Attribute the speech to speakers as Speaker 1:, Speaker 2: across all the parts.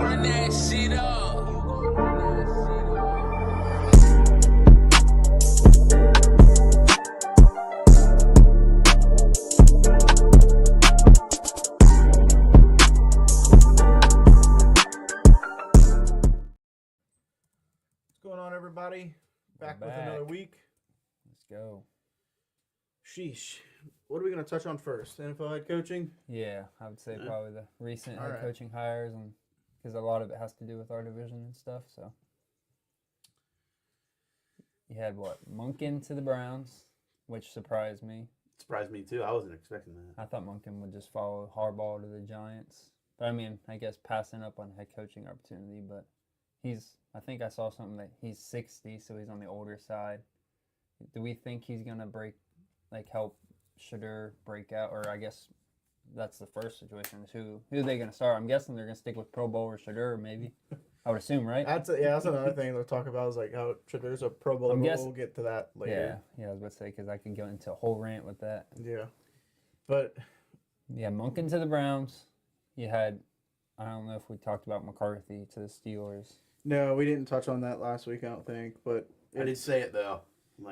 Speaker 1: run that shit up.
Speaker 2: What's going on, everybody? Back with another week.
Speaker 3: Let's go.
Speaker 2: Sheesh. What are we going to touch on first? NFL head coaching?
Speaker 3: Yeah, I would say probably the recent
Speaker 2: All
Speaker 3: head
Speaker 2: right.
Speaker 3: coaching hires, and because a lot of it has to do with our division and stuff. So you had Monken to the Browns, which surprised me.
Speaker 4: Surprised me too. I wasn't expecting that.
Speaker 3: I thought Monken would just follow Harbaugh to the Giants, but I mean, I guess passing up on a head coaching opportunity. But I think I saw something that he's 60, so he's on the older side. Do we think he's gonna help Shadur break out, or I guess that's the first situation. Is who are they going to start? I'm guessing they're going to stick with Pro Bowler Shadur, maybe. I would assume, right?
Speaker 2: That's another thing they'll talk about is like how Shadur's a Pro Bowler. We'll get to that later.
Speaker 3: Yeah, I was about to say, because I could go into a whole rant with that.
Speaker 2: Yeah. But
Speaker 3: yeah, Monken to the Browns. You had, I don't know if we talked about McCarthy to the Steelers.
Speaker 2: No, we didn't touch on that last week, I don't think. But
Speaker 4: I did say it though.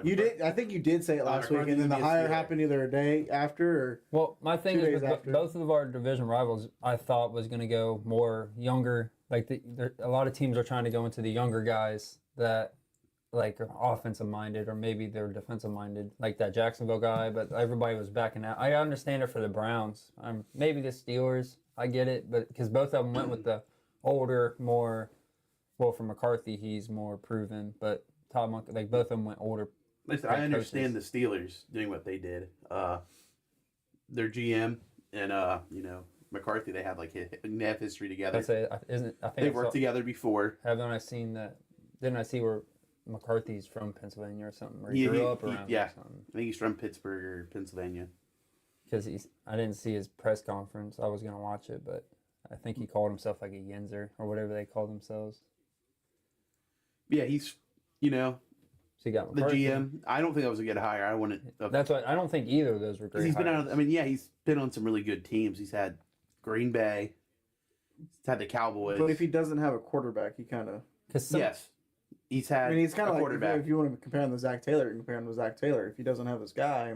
Speaker 2: You did. I think you did say it last week, and then the hire happened either a day after or.
Speaker 3: Well, my thing is both of our division rivals, I thought was going to go more younger. Like a lot of teams are trying to go into the younger guys that are offensive minded, or maybe they're defensive minded, like that Jacksonville guy. But everybody was backing out. I understand it for the Browns. Maybe the Steelers. I get it, but because both of them went with the older, more. Well, for McCarthy, he's more proven, but. Todd Monken, both of them went older.
Speaker 4: Listen, I understand the Steelers doing what they did. Their GM and McCarthy, they have they have history together.
Speaker 3: I think
Speaker 4: they've worked together before.
Speaker 3: Haven't I seen that? Didn't I see where McCarthy's from Pennsylvania or something? Or he grew up around.
Speaker 4: Yeah, I think he's from Pittsburgh or Pennsylvania.
Speaker 3: Because I didn't see his press conference. I was gonna watch it, but I think he called himself like a Yenzer or whatever they call themselves.
Speaker 4: Yeah, he's. So
Speaker 3: he got
Speaker 4: the GM. I don't think that was a good hire. I wouldn't.
Speaker 3: That's why I don't think either of those were great.
Speaker 4: He's been out. He's been on some really good teams. He's had Green Bay. He's had the Cowboys.
Speaker 2: But if he doesn't have a quarterback, he kind of.
Speaker 4: Yes, he's had.
Speaker 2: He's kind of like
Speaker 4: quarterback.
Speaker 2: If you want to compare him to Zach Taylor, you compare him to Zach Taylor. If he doesn't have this guy,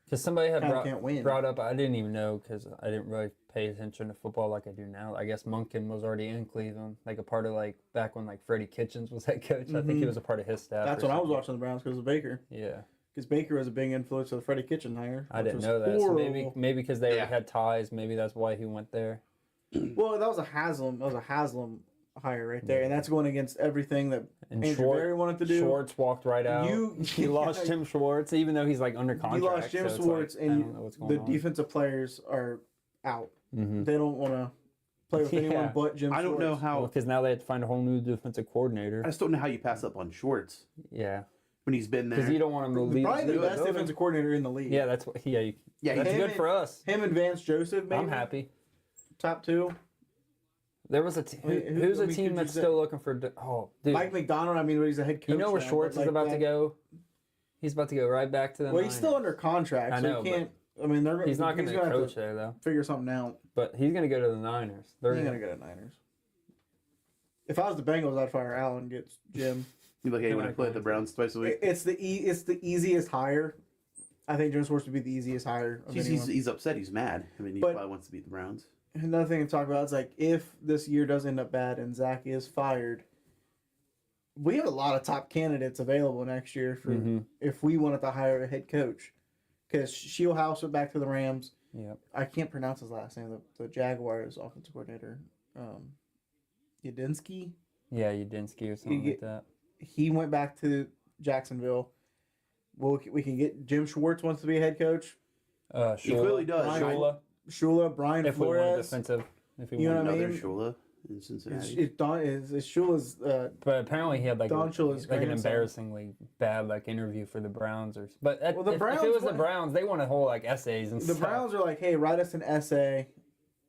Speaker 3: because somebody had
Speaker 2: can't
Speaker 3: brought up, I didn't even know because I didn't really pay attention to football like I do now. I guess Monken was already in Cleveland, a part of back when Freddie Kitchens was head coach. Mm-hmm. I think he was a part of his staff.
Speaker 2: That's when I was watching the Browns because of Baker.
Speaker 3: Yeah,
Speaker 2: because Baker was a big influence of the Freddie Kitchen hire.
Speaker 3: I didn't know that. So maybe because they had ties, maybe that's why he went there.
Speaker 2: Well, that was a Haslam. That was a Haslam hire right there, and that's going against everything that Andrew Berry wanted to do.
Speaker 3: Schwartz walked right out. He lost Jim Schwartz, even though he's under contract.
Speaker 2: You lost Jim Schwartz, and the defensive players are out. Mm-hmm. They don't want to play with anyone but Jim Schwartz.
Speaker 4: I don't know how.
Speaker 3: Because now they have to find a whole new defensive coordinator.
Speaker 4: I just don't know how you pass up on Schwartz.
Speaker 3: Yeah.
Speaker 4: When he's been there.
Speaker 3: Because you don't want him to leave.
Speaker 2: Probably the best defensive coordinator in the league.
Speaker 3: Yeah, that's what. Yeah, that's good for us.
Speaker 2: Him and Vance Joseph, maybe.
Speaker 3: I'm happy.
Speaker 2: Top two.
Speaker 3: There was a who's a team that's still looking for? Dude,
Speaker 2: Mike McDonald. He's a head coach.
Speaker 3: You know where Schwartz is about to go? He's about to go right back to the.
Speaker 2: Well, he's still under contract, so he can't.
Speaker 3: He's not going to coach there though.
Speaker 2: Figure something out.
Speaker 3: But he's going to go to the Niners.
Speaker 2: He's going to go to Niners. If I was the Bengals, I'd fire Allen, get Jim.
Speaker 4: You hey, you want to play at the Browns twice a week?
Speaker 2: It's the easiest hire. I think Jim Schwartz would be the easiest hire.
Speaker 4: He's upset. He's mad. He probably wants to beat the Browns.
Speaker 2: Another thing to talk about is if this year does end up bad and Zach is fired, we have a lot of top candidates available next year for if we wanted to hire a head coach. Because Shieldhouse went back to the Rams.
Speaker 3: Yep.
Speaker 2: I can't pronounce his last name. The Jaguars offensive coordinator, Yadinsky.
Speaker 3: Yeah, Yadinsky or something like that.
Speaker 2: He went back to Jacksonville. We can get Jim Schwartz wants to be a head coach.
Speaker 4: He clearly does.
Speaker 2: Shula, Brian
Speaker 3: if
Speaker 2: Flores.
Speaker 3: Defensive. If
Speaker 2: you know what I mean?
Speaker 4: Shula in Cincinnati.
Speaker 2: It's Shula's.
Speaker 3: But apparently he had an embarrassingly bad interview for the Browns the Browns, if it was the Browns, they want a whole essays and
Speaker 2: stuff. The Browns are hey, write us an essay.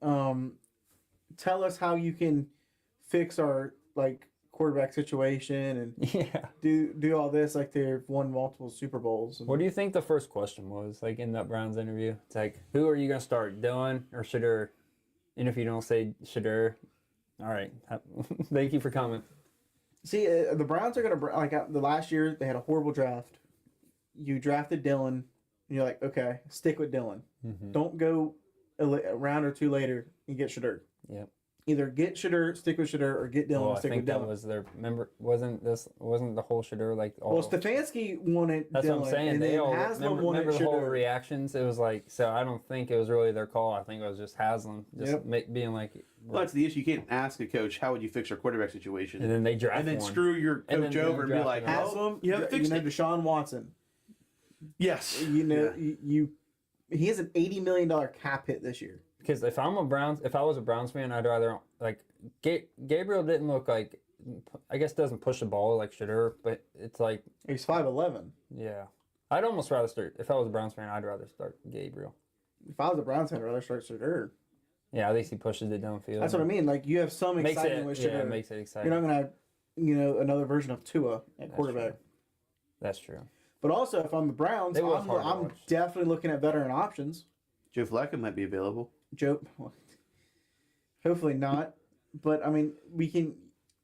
Speaker 2: Tell us how you can fix our quarterback situation and do all this they've won multiple Super Bowls.
Speaker 3: What do you think the first question was in that Browns interview? It's who are you gonna start, Dillon or Shadur? And if you don't say Shadur, All right. Thank you for coming.
Speaker 2: See, the Browns are gonna the last year they had a horrible draft. You drafted Dillon, and you're like, okay, stick with Dillon.
Speaker 3: Mm-hmm.
Speaker 2: Don't go a round or two later and get Shedeur.
Speaker 3: Yep.
Speaker 2: Either get Shedeur, stick with Shedeur, or get Dillon,
Speaker 3: Well,
Speaker 2: and
Speaker 3: I
Speaker 2: stick
Speaker 3: think
Speaker 2: with
Speaker 3: that
Speaker 2: Dillon.
Speaker 3: was their wasn't the whole Shedeur like all.
Speaker 2: Well, Stefanski wanted
Speaker 3: That's
Speaker 2: Dillon,
Speaker 3: what I'm saying.
Speaker 2: and
Speaker 3: They
Speaker 2: then
Speaker 3: all
Speaker 2: Haslam wanted
Speaker 3: remember the whole
Speaker 2: Shedeur.
Speaker 3: reactions. It was like, so I don't think it was really their call. I think it was just Haslam just being like.
Speaker 4: Well, that's the issue. You can't ask a coach, how would you fix our quarterback situation?
Speaker 3: And then they draft
Speaker 4: and then
Speaker 3: one.
Speaker 4: screw your coach over and be like,
Speaker 2: Haslam,
Speaker 4: you haven't fixed it.
Speaker 2: Deshaun Watson.
Speaker 4: Yes.
Speaker 2: He has an $80 million cap hit this year.
Speaker 3: Because if I was a Browns fan, I'd rather like Gabriel didn't look like, I guess doesn't push the ball like Shedeur, but it's like
Speaker 2: He's 5'11".
Speaker 3: yeah, I'd almost rather start if I was a Browns fan. I'd rather start Gabriel.
Speaker 2: If I was a Browns fan, I'd rather start Shedeur.
Speaker 3: Yeah, at least he pushes it downfield.
Speaker 2: That's what I mean. Like you have some excitement with Shedeur.
Speaker 3: Yeah, it makes it exciting.
Speaker 2: You're not gonna have, another version of Tua at quarterback.
Speaker 3: That's true.
Speaker 2: But also, if I'm the Browns, I'm definitely looking at veteran options.
Speaker 4: Joe Flacco might be available.
Speaker 2: Hopefully not. But I mean, we can.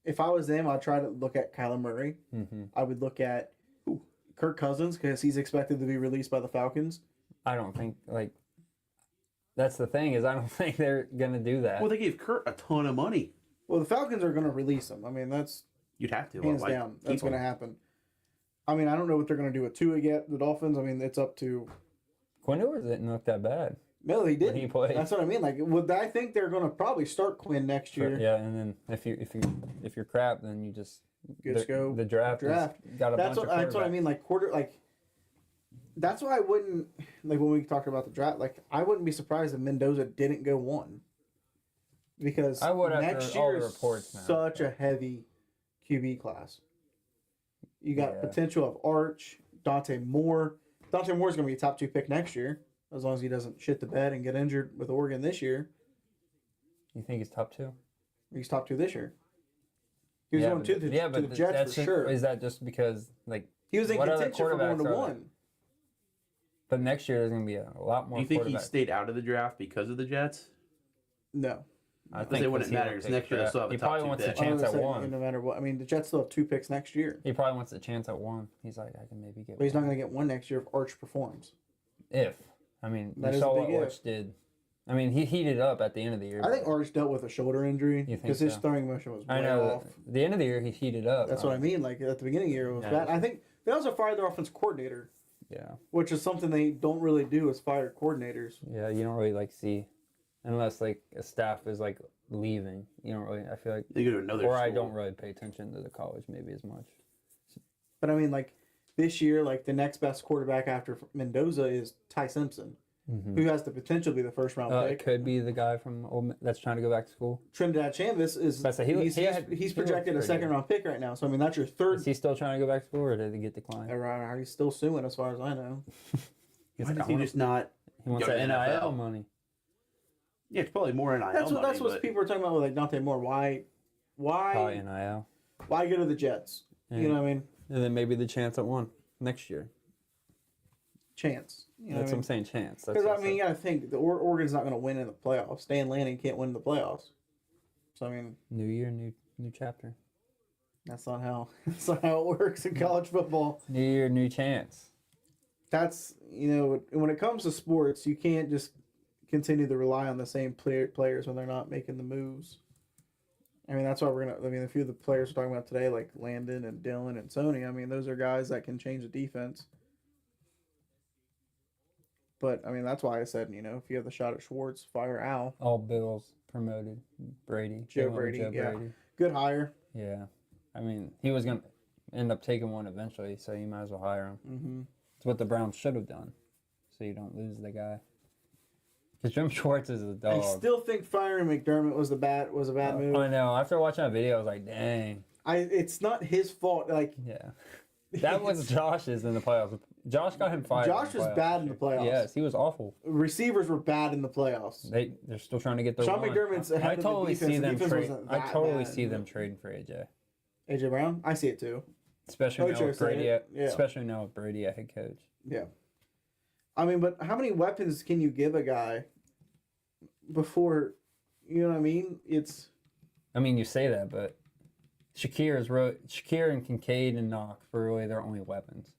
Speaker 2: If I was them, I'd try to look at Kyler Murray.
Speaker 3: Mm-hmm.
Speaker 2: I would look at Kirk Cousins because he's expected to be released by the Falcons.
Speaker 3: I don't think that's the thing is I don't think they're gonna do that.
Speaker 4: Well, they gave Kurt a ton of money.
Speaker 2: Well, the Falcons are going to release him. I mean, that's
Speaker 4: You'd have to.
Speaker 2: hands down. That's going to happen. I mean, I don't know what they're going to do with Tua yet. The Dolphins. I mean, it's up to.
Speaker 3: Quinn Ewers didn't look that bad.
Speaker 2: No, he didn't.
Speaker 3: When he played.
Speaker 2: That's what I mean. Like, I think they're going to probably start Quinn next year.
Speaker 3: Yeah, and then if you're crap, then you just
Speaker 2: go
Speaker 3: the draft. Got a bunch of
Speaker 2: that's what I mean. That's why I wouldn't like when we talked about the draft. Like, I wouldn't be surprised if Mendoza didn't go 1, because
Speaker 3: I would
Speaker 2: next
Speaker 3: after all
Speaker 2: year
Speaker 3: the
Speaker 2: is
Speaker 3: reports now.
Speaker 2: such a heavy QB class. You got potential of Arch, Dante Moore. Dante Moore's going to be a top 2 pick next year, as long as he doesn't shit the bed and get injured with Oregon this year.
Speaker 3: You think he's top 2?
Speaker 2: He's top 2 this year. He was going to the Jets for sure.
Speaker 3: Is that just because like
Speaker 2: he was in contention for going to 1?
Speaker 3: But next year there's going to be a lot more.
Speaker 4: Do you think he stayed out of the draft because of the Jets?
Speaker 2: No.
Speaker 3: I think
Speaker 4: it wouldn't matter because next year they'll still have a
Speaker 3: he
Speaker 4: top
Speaker 3: probably
Speaker 4: 2
Speaker 3: wants
Speaker 4: pick.
Speaker 3: a chance at 1.
Speaker 2: No matter what. I mean, the Jets still have 2 picks next year.
Speaker 3: He probably wants a chance at 1. He's like, I can maybe get.
Speaker 2: But he's not going to get 1 next year if Arch performs.
Speaker 3: You saw what Arch did. I mean, he heated up at the end of the year.
Speaker 2: I think Arch dealt with a shoulder injury because his throwing motion was way off.
Speaker 3: The end of the year, he heated up.
Speaker 2: That's what I mean. Like at the beginning of the year, it was bad. I think they also fired their offensive coordinator.
Speaker 3: Yeah.
Speaker 2: Which is something they don't really do is fire coordinators.
Speaker 3: Yeah, you don't really see, unless like a staff is like leaving. You don't really. I feel like
Speaker 4: you go to another.
Speaker 3: Or
Speaker 4: school.
Speaker 3: I don't really pay attention to the college maybe as much.
Speaker 2: But I mean, like this year, like the next best quarterback after Mendoza is Ty Simpson, who has the potential to be the first round pick.
Speaker 3: It could be the guy from that's trying to go back to school.
Speaker 2: Trinidad Chambers is he's projected a second round pick right now. So I mean, that's your third.
Speaker 3: Is he still trying to go back to school, or did he get declined?
Speaker 2: He's still suing, as far as I know.
Speaker 4: Why does he just not?
Speaker 3: He wants that NIL money.
Speaker 4: Yeah, it's probably more NIL money.
Speaker 2: That's what people are talking about with like Dante Moore. Why?
Speaker 3: Probably NIL.
Speaker 2: Why go to the Jets?
Speaker 3: Yeah.
Speaker 2: You know what I mean?
Speaker 3: And then maybe the chance at 1 next year.
Speaker 2: Chance.
Speaker 3: That's what I'm saying, chance.
Speaker 2: Because I mean, you got to think the Oregon's not going to win in the playoffs. Stan Lanning can't win in the playoffs. So I mean,
Speaker 3: new year, new chapter.
Speaker 2: That's not how it works in college football.
Speaker 3: New year, new chance.
Speaker 2: That's when it comes to sports, you can't just continue to rely on the same players when they're not making the moves. I mean, that's why a few of the players we're talking about today, like Landon and Dillon and Sonny, I mean, those are guys that can change the defense. But, I mean, that's why I said, if you have the shot at Schwartz, fire Al.
Speaker 3: All Bills promoted. Brady.
Speaker 2: Joe Brady. Good hire.
Speaker 3: Yeah. I mean, he was going to end up taking one eventually, so you might as well hire him.
Speaker 2: Mm-hmm.
Speaker 3: It's what the Browns should have done, so you don't lose the guy. Because Jim Schwartz is a dog.
Speaker 2: I still think firing McDermott was a bad move.
Speaker 3: I know. After watching that video, I was like, dang.
Speaker 2: It's not his fault. Like,
Speaker 3: yeah. That was Josh's in the playoffs. Josh got him fired.
Speaker 2: Josh was bad in the playoffs.
Speaker 3: Yes, he was awful.
Speaker 2: Receivers were bad in the playoffs.
Speaker 3: They're still trying to get their
Speaker 2: Sean
Speaker 3: run.
Speaker 2: McDermott's
Speaker 3: I totally see them trade. I totally
Speaker 2: bad.
Speaker 3: see them trading for AJ.
Speaker 2: AJ Brown? I see it too.
Speaker 3: Especially now with Brady. Especially now with Brady at head coach.
Speaker 2: Yeah. I mean, but how many weapons can you give a guy before? You know what I mean?
Speaker 3: I mean, you say that, but Shakir and Kincaid and Knox were really their only weapons.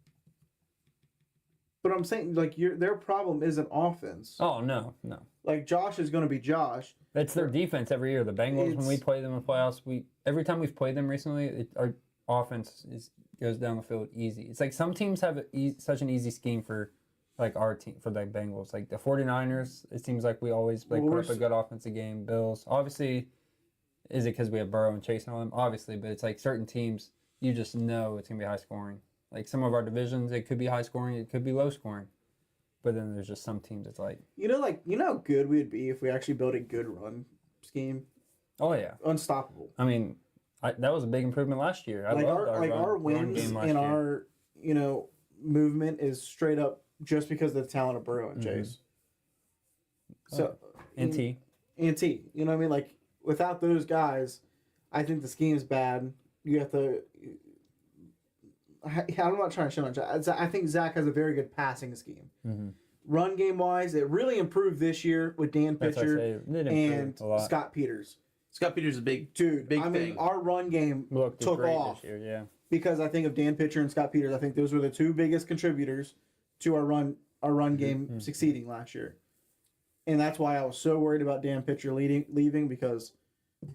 Speaker 2: But I'm saying, like, their problem isn't offense.
Speaker 3: Oh, no.
Speaker 2: Like, Josh is going to be Josh.
Speaker 3: It's their defense every year. The Bengals, when we play them in playoffs, every time we've played them recently, our offense goes down the field easy. It's like some teams have such an easy scheme for, like, our team, for the Bengals. Like, the 49ers, it seems like we always put up a good offensive game. Bills, obviously, is it because we have Burrow and Chase and all them? Obviously, but it's like certain teams, you just know it's going to be high scoring. Like, some of our divisions, it could be high scoring, it could be low scoring. But then there's just some teams that's like...
Speaker 2: You know how good we'd be if we actually built a good run scheme?
Speaker 3: Oh, yeah.
Speaker 2: Unstoppable.
Speaker 3: I mean, that was a big improvement last year.
Speaker 2: Our wins and our, movement is straight up just because of the talent of Burrow and Chase. So...
Speaker 3: And T.
Speaker 2: You know what I mean? Like, without those guys, I think the scheme's bad. You have to... I'm not trying to shit on Zach. I think Zach has a very good passing scheme.
Speaker 3: Mm-hmm.
Speaker 2: Run game wise, it really improved this year with Dan Pitcher and Scott Peters.
Speaker 4: Scott Peters is a big
Speaker 2: thing. Our run game took off
Speaker 3: this year,
Speaker 2: because I think of Dan Pitcher and Scott Peters. I think those were the two biggest contributors to our run game succeeding last year, and that's why I was so worried about Dan Pitcher leaving because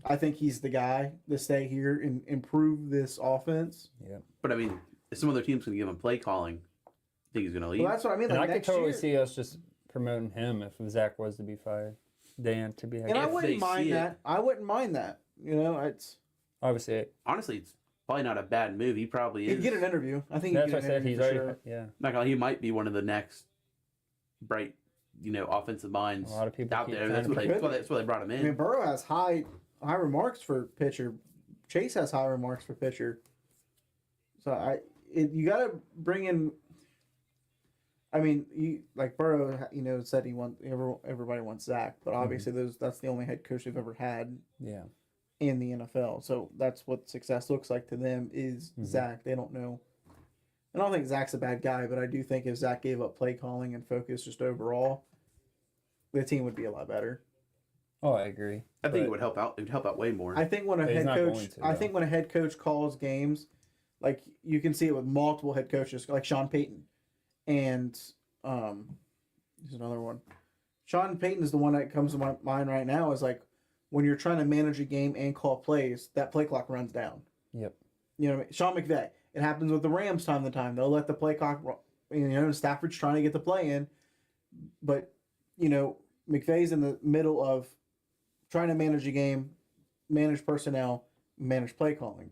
Speaker 2: I think he's the guy to stay here and improve this offense.
Speaker 4: Yeah, but I mean, if some other team's going to give him play calling, I think he's going to leave.
Speaker 2: Well, that's what I mean. Like,
Speaker 3: I could totally see us just promoting him if Zach was to be fired. Dan to be.
Speaker 2: And I wouldn't mind that. I wouldn't mind that. It's
Speaker 3: obviously.
Speaker 4: Honestly, it's probably not a bad move. He probably is.
Speaker 2: He'd get an interview. I think
Speaker 3: that's what I said. He's already. Sure. Yeah.
Speaker 4: Not gonna. He might be one of the next bright, offensive minds
Speaker 3: a lot of people
Speaker 4: out there. That's why they brought him in.
Speaker 2: I mean, Burrow has high remarks for pitcher. Chase has high remarks for pitcher. So you got to bring in. I mean, Burrow, said everybody wants Zach, but obviously that's the only head coach they've ever had.
Speaker 3: Yeah.
Speaker 2: In the NFL, so that's what success looks like to them is Zach. They don't know. I don't think Zach's a bad guy, but I do think if Zach gave up play calling and focus just overall, the team would be a lot better.
Speaker 3: Oh, I agree.
Speaker 4: I think it would help out. It would help out way more.
Speaker 2: I think when a head coach calls games, like you can see it with multiple head coaches, like Sean Payton. And there's another one. Sean Payton is the one that comes to my mind right now. Is like when you're trying to manage a game and call plays, that play clock runs down.
Speaker 3: Yep.
Speaker 2: You know what I mean? Sean McVay. It happens with the Rams time to time. They'll let the play clock. Stafford's trying to get the play in, but McVay's in the middle of trying to manage a game, manage personnel, manage play calling.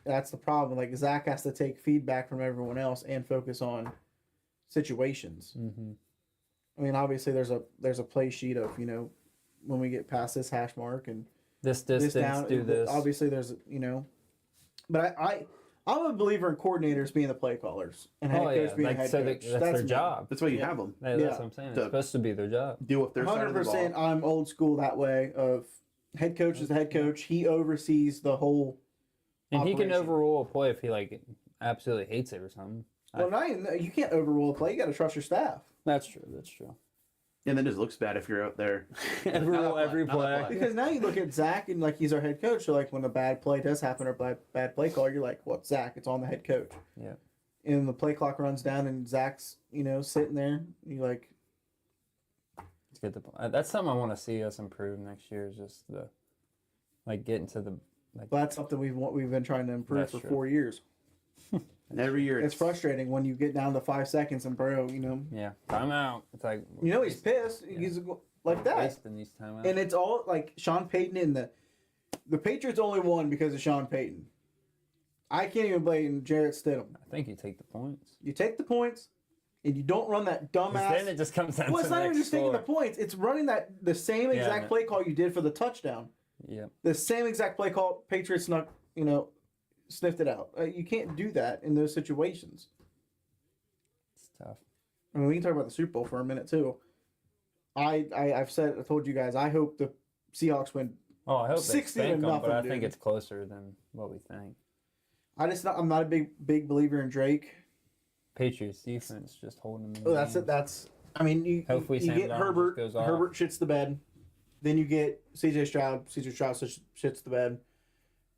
Speaker 2: That's the problem. Like Zach has to take feedback from everyone else and focus on situations.
Speaker 3: Mm-hmm.
Speaker 2: I mean, obviously there's a play sheet of when we get past this hash mark and
Speaker 3: this distance,
Speaker 2: down,
Speaker 3: do this.
Speaker 2: Obviously there's but I'm a believer in coordinators being the play callers and head coach being head coach.
Speaker 3: That's their job.
Speaker 4: That's why you have them.
Speaker 3: That's what I'm saying. It's supposed to be their job.
Speaker 4: Deal with their
Speaker 2: 100%. I'm old school that way. Of head coach is the head coach. He oversees the whole.
Speaker 3: And he can overrule a play if he absolutely hates it or something.
Speaker 2: Well, you can't overrule a play. You got to trust your staff.
Speaker 3: That's true.
Speaker 4: And then it just looks bad if you're out there.
Speaker 3: Overrule every play.
Speaker 2: Because now you look at Zach and he's our head coach. So when a bad play does happen or bad play call, you're like, "What's Zach? It's on the head coach."
Speaker 3: Yeah.
Speaker 2: And the play clock runs down and Zach's sitting there. You're like,
Speaker 3: "Let's get the." That's something I want to see us improve next year. Is just getting to the.
Speaker 2: That's something we've been trying to improve for 4 years.
Speaker 4: And every year
Speaker 2: it's frustrating when you get down to 5 seconds and Burrow,
Speaker 3: Yeah, timeout. It's like
Speaker 2: he's pissed. Yeah. He's like that.
Speaker 3: Wasting these timeouts.
Speaker 2: And it's all like Sean Payton and the Patriots only won because of Sean Payton. I can't even blame Jarrett Stidham.
Speaker 3: I think you take the points.
Speaker 2: You take the points, and you don't run that dumbass.
Speaker 3: Then it just comes down.
Speaker 2: Well, it's
Speaker 3: to
Speaker 2: not even just taking
Speaker 3: score.
Speaker 2: the points. It's running the same exact play call you did for the touchdown.
Speaker 3: Yeah.
Speaker 2: The same exact play call. Patriots sniffed it out. You can't do that in those situations.
Speaker 3: It's tough.
Speaker 2: I mean, we can talk about the Super Bowl for a minute too. I told you guys, I hope the Seahawks win.
Speaker 3: Oh, I hope
Speaker 2: 60
Speaker 3: they spank
Speaker 2: to
Speaker 3: them,
Speaker 2: nothing,
Speaker 3: but I
Speaker 2: dude.
Speaker 3: think it's closer than what we think.
Speaker 2: I'm not a big believer in Drake.
Speaker 3: Patriots defense just holding them.
Speaker 2: Oh, that's it. I mean, you
Speaker 3: Hopefully
Speaker 2: you
Speaker 3: Sam
Speaker 2: get
Speaker 3: Darnold
Speaker 2: Herbert.
Speaker 3: just goes off.
Speaker 2: Herbert shits the bed. Then you get C.J. Stroud. C.J. Stroud shits the bed.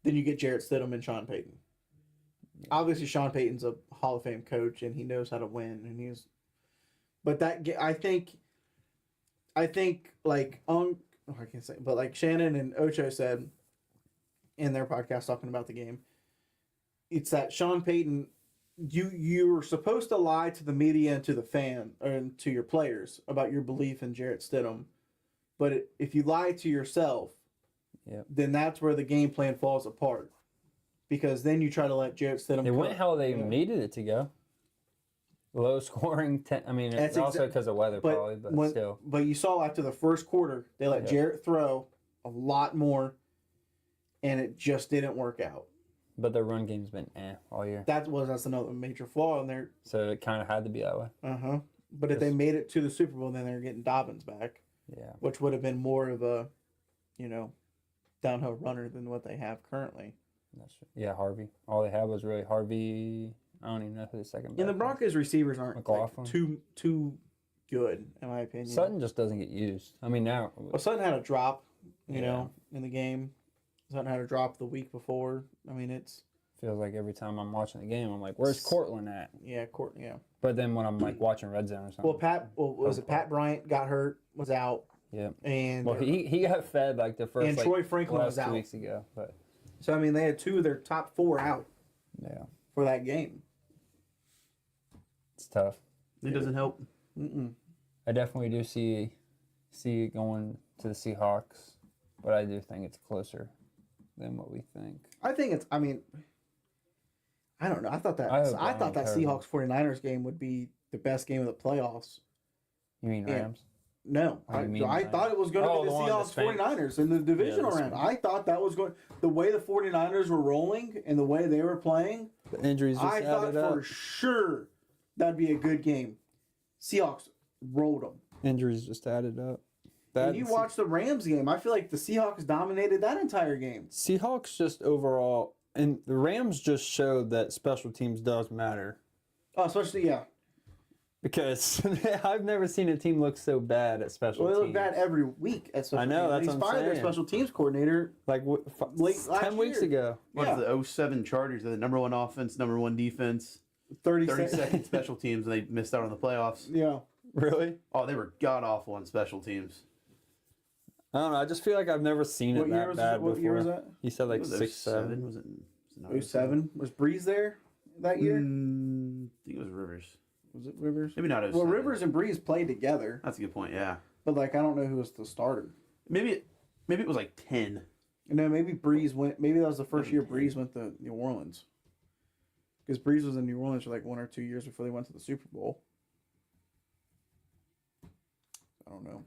Speaker 2: Then you get Jarrett Stidham and Sean Payton. Yeah. Obviously, Sean Payton's a Hall of Fame coach, and he knows how to win. And but I think like I can't say, but like Shannon and Ocho said in their podcast talking about the game, it's that Sean Payton, you were supposed to lie to the media and to the fan and to your players about your belief in Jarrett Stidham, but if you lie to yourself, then that's where the game plan falls apart, because then you try to let Jarrett Stidham.
Speaker 3: It went how they needed it to go. Low scoring. It's also because of weather, probably, but still.
Speaker 2: But you saw after the first quarter, they let Jarrett throw a lot more, and it just didn't work out.
Speaker 3: But their run game's been all year.
Speaker 2: That's another major flaw in there.
Speaker 3: So it kind of had to be that way.
Speaker 2: But if they made it to the Super Bowl, then they're getting Dobbins back.
Speaker 3: Yeah. Which
Speaker 2: would have been more of a, downhill runner than what they have currently.
Speaker 3: That's true. Yeah, Harvey. All they had was really Harvey. I don't even know who the second back.
Speaker 2: And the Broncos receivers aren't too good, in my opinion.
Speaker 3: Sutton just doesn't get used. Now.
Speaker 2: Well, Sutton had a drop, in the game. Sutton had a drop the week before. It's
Speaker 3: feels like every time I'm watching the game, I'm like, "Where's Cortland at?"
Speaker 2: Yeah, Yeah.
Speaker 3: But then when I'm like watching Red Zone or something.
Speaker 2: Well, Pat Bryant got hurt, was out.
Speaker 3: Yeah.
Speaker 2: And
Speaker 3: he got fed like the first.
Speaker 2: And Troy Franklin was out
Speaker 3: 2 weeks ago, but.
Speaker 2: So they had 2 of their top 4 out.
Speaker 3: Yeah.
Speaker 2: For that game.
Speaker 3: It's tough.
Speaker 4: It doesn't help.
Speaker 3: I definitely do see it going to the Seahawks, but I do think it's closer than what we think.
Speaker 2: I think it's. I don't know. I thought that Seahawks 49ers game would be the best game of the playoffs.
Speaker 3: You mean Rams?
Speaker 2: No, I thought it was going to be the Seahawks 49ers in the divisional round. I thought that was going. The way the 49ers were rolling and the way they were playing,
Speaker 3: the injuries.
Speaker 2: I thought for sure that'd be a good game. Seahawks rolled them.
Speaker 3: Injuries just added up.
Speaker 2: When you watch the Rams game, I feel like the Seahawks dominated that entire game.
Speaker 3: Seahawks just overall, and the Rams just showed that special teams does matter.
Speaker 2: Oh, especially, yeah.
Speaker 3: Because I've never seen a team look so bad at special teams.
Speaker 2: They look bad every week at special teams.
Speaker 3: I know, that's what I'm saying.
Speaker 2: He's fired their special teams coordinator
Speaker 3: like 10 weeks ago.
Speaker 4: What the 07 Chargers? They're the number 1 offense, number 1 defense. 32nd special teams, and they missed out on the playoffs.
Speaker 2: Yeah.
Speaker 3: Really?
Speaker 4: Oh, they were god-awful on special teams.
Speaker 3: I don't know. I just feel like I've never seen it that bad before.
Speaker 2: What year was that?
Speaker 3: He said like 6, 7.
Speaker 4: Was it
Speaker 2: 07? Was Breeze there that year?
Speaker 4: I think it was Rivers.
Speaker 2: Was it Rivers?
Speaker 4: Maybe not 07.
Speaker 2: Well, Rivers and Breeze played together.
Speaker 4: That's a good point, yeah.
Speaker 2: But, I don't know who was the starter.
Speaker 4: Maybe it was 10.
Speaker 2: No, maybe Breeze went. Maybe that was the first year Breeze went to New Orleans. Because Breeze was in New Orleans for 1 or 2 years before they went to the Super Bowl. I don't know.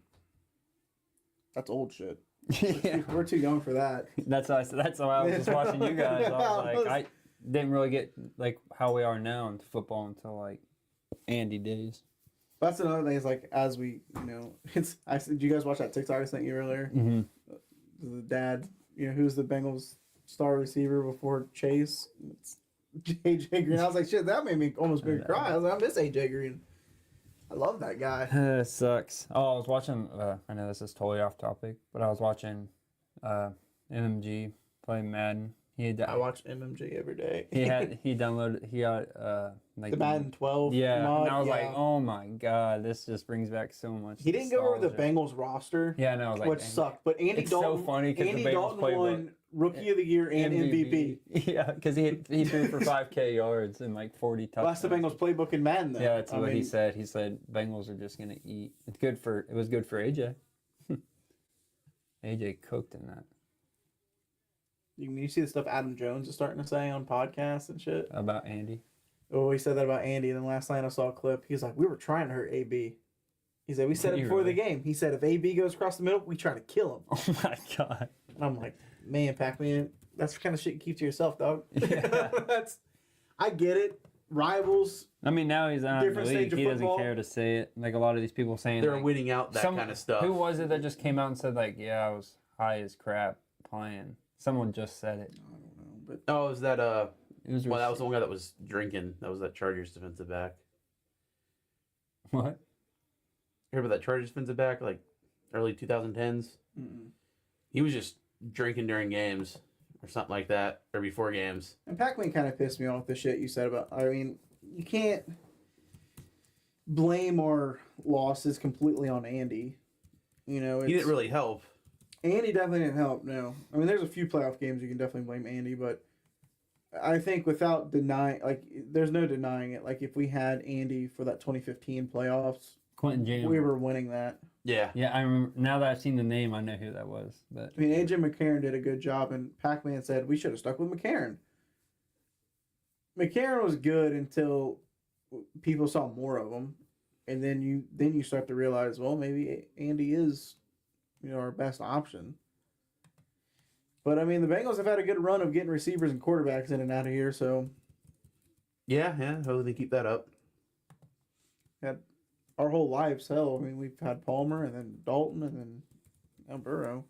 Speaker 2: That's old shit.
Speaker 3: Yeah.
Speaker 2: We're too young for that.
Speaker 3: That's why I was just watching you guys. I was I didn't really get how we are now into football until Andy days.
Speaker 2: That's another thing. Is as we it's. I said, did you guys watch that TikTok I sent you earlier?
Speaker 3: Mm-hmm.
Speaker 2: The dad, who's the Bengals star receiver before Chase? It's AJ Green. I was like, shit, that made me almost cry. I was like, I miss AJ Green. I love that guy.
Speaker 3: It sucks. Oh, I was watching. I know this is totally off topic, but I was watching MMG play Madden.
Speaker 2: I watch MMG every day.
Speaker 3: He got
Speaker 2: the Madden 12
Speaker 3: mod. And I was like,
Speaker 2: yeah.
Speaker 3: Oh my god, this just brings back so much.
Speaker 2: He didn't go over the Bengals roster.
Speaker 3: Yeah, I know.
Speaker 2: Which sucked. But Andy Dalton,
Speaker 3: so funny because the Bengals
Speaker 2: won Rookie of the Year and MVP.
Speaker 3: Yeah, because he threw for 5K yards and 40 touchdowns.
Speaker 2: Well, that's the Bengals playbook in Madden, though.
Speaker 3: Yeah, that's what he said. He said Bengals are just gonna eat. It was good for AJ. AJ cooked in that.
Speaker 2: You see the stuff Adam Jones is starting to say on podcasts and shit?
Speaker 3: About Andy?
Speaker 2: Oh, he said that about Andy. And then last night I saw a clip. He's like, we were trying to hurt AB. He said, we said it before the game. He said, if AB goes across the middle, we try to kill him.
Speaker 3: Oh, my God.
Speaker 2: And I'm like, man, Pac-Man, that's the kind of shit you keep to yourself, dog.
Speaker 3: Yeah.
Speaker 2: I get it. Rivals.
Speaker 3: Now he's out of the league. He doesn't care to say it. A lot of these people saying
Speaker 4: they're winning out that kind of stuff.
Speaker 3: Who was it that just came out and said, yeah, I was high as crap playing? Someone just said it.
Speaker 2: I don't know,
Speaker 4: but is that
Speaker 3: that was
Speaker 4: the one guy that was drinking. That was that Chargers defensive back.
Speaker 3: What?
Speaker 4: You heard about that Chargers defensive back, early 2010s? He was just drinking during games or something like that, or before games.
Speaker 2: And Pac-Man kind of pissed me off with the shit you said about. I mean, you can't blame our losses completely on Andy. You know,
Speaker 4: He didn't really help.
Speaker 2: Andy definitely didn't help. No, I mean, there's a few playoff games you can definitely blame Andy, but I think without denying, like, there's no denying it. Like, if we had Andy for that 2015 playoffs,
Speaker 3: Quentin Jam.
Speaker 2: we were winning that.
Speaker 4: Yeah.
Speaker 3: Yeah, I remember. Now that I've seen the name, I know who that was. But
Speaker 2: I mean, AJ McCarron did a good job, and Pac-Man said we should have stuck with McCarron. McCarron was good until people saw more of him, and then you start to realize, well, maybe Andy is, our best option. But I mean, the Bengals have had a good run of getting receivers and quarterbacks in and out of here, so
Speaker 4: Yeah. Hopefully they keep that up.
Speaker 2: had our whole lives. Hell, I mean, we've had Palmer and then Dalton and then now Burrow.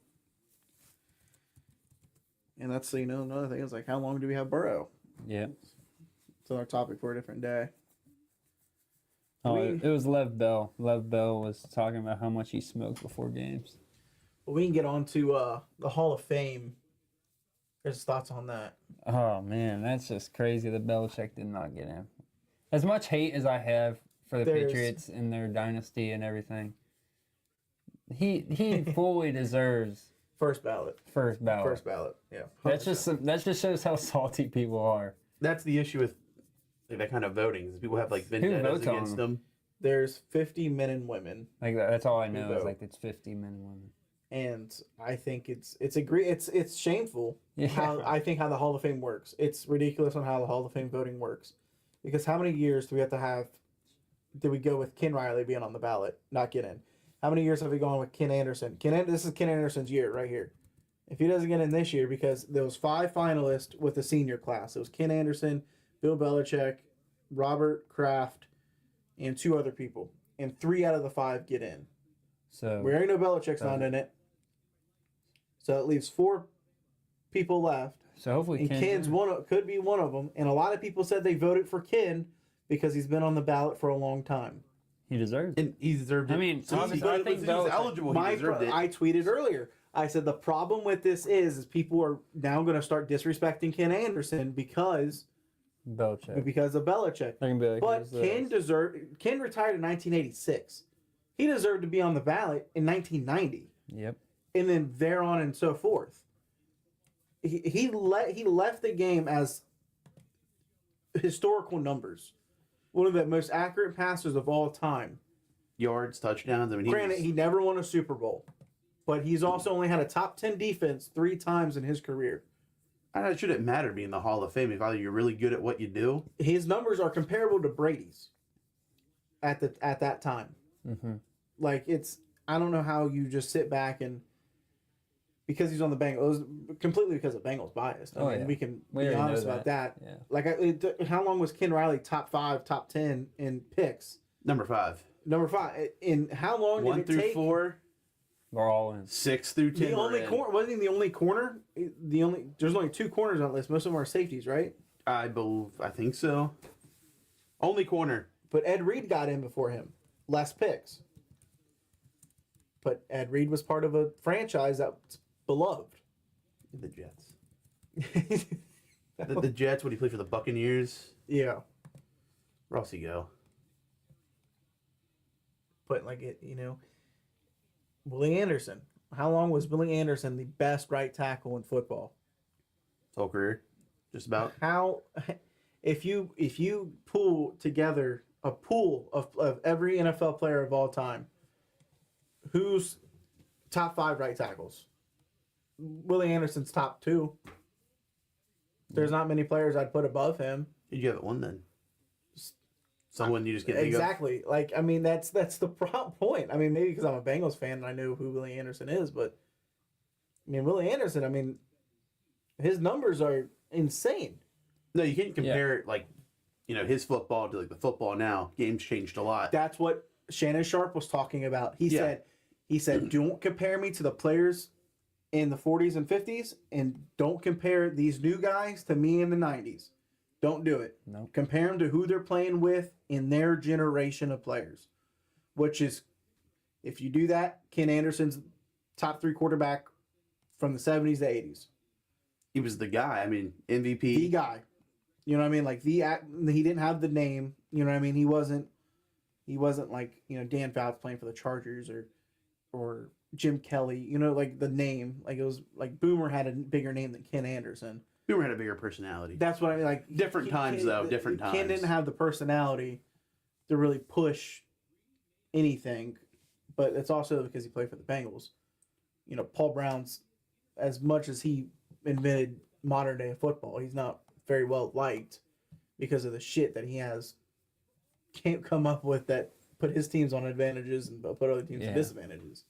Speaker 2: And that's another thing is like, how long do we have Burrow?
Speaker 3: yeah.
Speaker 2: It's another topic for a different day.
Speaker 3: Oh, it was Lev Bell. Lev Bell was talking about how much he smoked before games.
Speaker 2: Well, we can get on to the Hall of Fame. His thoughts on that.
Speaker 3: Oh man, that's just crazy that Belichick did not get him. As much hate as I have for the Patriots and their dynasty and everything, he fully deserves
Speaker 2: First ballot.
Speaker 3: first ballot.
Speaker 2: Yeah.
Speaker 3: That just shows how salty people are.
Speaker 4: That's the issue with that kind of voting. Is people have like vendettas
Speaker 3: votes on
Speaker 4: against
Speaker 3: them?
Speaker 4: them.
Speaker 2: There's 50 men and women,
Speaker 3: Like that's all I know is
Speaker 2: vote.
Speaker 3: like it's 50 men and women.
Speaker 2: and I think it's shameful
Speaker 3: Yeah.
Speaker 2: how the Hall of Fame works. It's ridiculous on how the Hall of Fame voting works, because how many years do we have to have? Did we go with Ken Riley being on the ballot, not get in? How many years have we gone with Ken Anderson? This is Ken Anderson's year right here. If he doesn't get in this year, because there was 5 finalists with the senior class. It was Ken Anderson, Bill Belichick, Robert Kraft, and 2 other people. And 3 out of the 5 get in.
Speaker 3: So
Speaker 2: We already know Belichick's not in it. So it leaves 4 people left.
Speaker 3: hopefully
Speaker 2: And Ken's could be one of them. And a lot of people said they voted for Ken because he's been on the ballot for a long time.
Speaker 3: he deserves it.
Speaker 4: And he deserved it.
Speaker 3: I mean,
Speaker 4: Since
Speaker 3: obviously, I think
Speaker 4: he was
Speaker 3: Belichick-
Speaker 4: eligible, he deserved it.
Speaker 2: I tweeted earlier. I said the problem with this is people are now going to start disrespecting Ken Anderson because
Speaker 3: Belichick.
Speaker 2: of Belichick.
Speaker 3: They're gonna be like,
Speaker 2: But
Speaker 3: "Who's this?"
Speaker 2: Ken retired in 1986. He deserved to be on the ballot in 1990,
Speaker 3: Yep.
Speaker 2: and then thereon and so forth. He left the game as historical numbers, one of the most accurate passers of all time.
Speaker 4: Yards, touchdowns. I mean,
Speaker 2: Granted, he never won a Super Bowl, but he's also only had a top 10 defense 3 times in his career.
Speaker 4: it shouldn't matter being in the Hall of Fame if either you're really good at what you do.
Speaker 2: His numbers are comparable to Brady's at that time.
Speaker 3: Mm-hmm.
Speaker 2: Like, I don't know how you just sit back and, because he's on the Bengals, it was completely because of Bengals bias. I mean,
Speaker 3: yeah.
Speaker 2: we can
Speaker 3: We
Speaker 2: be
Speaker 3: already know
Speaker 2: honest about that.
Speaker 3: Yeah.
Speaker 2: Like, how long was Ken Riley top 5, top 10 in picks?
Speaker 4: Number 5.
Speaker 2: Number 5. In how long
Speaker 4: 1
Speaker 2: did it
Speaker 4: through
Speaker 2: take?
Speaker 4: 4,
Speaker 3: We're all in.
Speaker 4: 6 through 10.
Speaker 2: The only corner wasn't he the only corner? There's only 2 corners on the list. Most of them are safeties, right?
Speaker 4: I think so. Only corner.
Speaker 2: But Ed Reed got in before him. Less picks. But Ed Reed was part of a franchise that's beloved.
Speaker 4: The Jets. The Jets, when he played for the Buccaneers.
Speaker 2: Yeah.
Speaker 4: Where else he go?
Speaker 2: But Willie Anderson. How long was Willie Anderson the best right tackle in football?
Speaker 4: His whole career. Just about.
Speaker 2: How, if you pull together a pool of every NFL player of all time, who's top 5 right tackles? Willie Anderson's top 2. There's not many players I'd put above him.
Speaker 4: Who'd you have at 1 then? Someone you just can't think of?
Speaker 2: Exactly. Like, I mean, that's the point. I mean, maybe because I'm a Bengals fan and I know who Willie Anderson is, but I mean, Willie Anderson, I mean, his numbers are insane.
Speaker 4: No, you can't compare his football to the football now. Games changed a lot.
Speaker 2: That's what Shannon Sharp was talking about. He said, don't compare me to the players in the 40s and 50s, and don't compare these new guys to me in the 90s. Don't do it.
Speaker 3: Nope.
Speaker 2: Compare them to who they're playing with in their generation of players. Which is, if you do that, Ken Anderson's top 3 quarterback from the 70s to 80s.
Speaker 4: He was the guy. I mean, MVP.
Speaker 2: The guy. You know what I mean? Like he didn't have the name. You know what I mean? He wasn't like, Dan Fouts playing for the Chargers or Jim Kelly. You know, like the name. Like it was like Boomer had a bigger name than Ken Anderson.
Speaker 4: Boomer had a bigger personality.
Speaker 2: That's what I mean. Like
Speaker 4: different times.
Speaker 2: Ken didn't have the personality to really push anything, but it's also because he played for the Bengals. Paul Brown's, as much as he invented modern day football, he's not very well liked because of the shit that he can't come up with that put his teams on advantages and put other teams at disadvantages.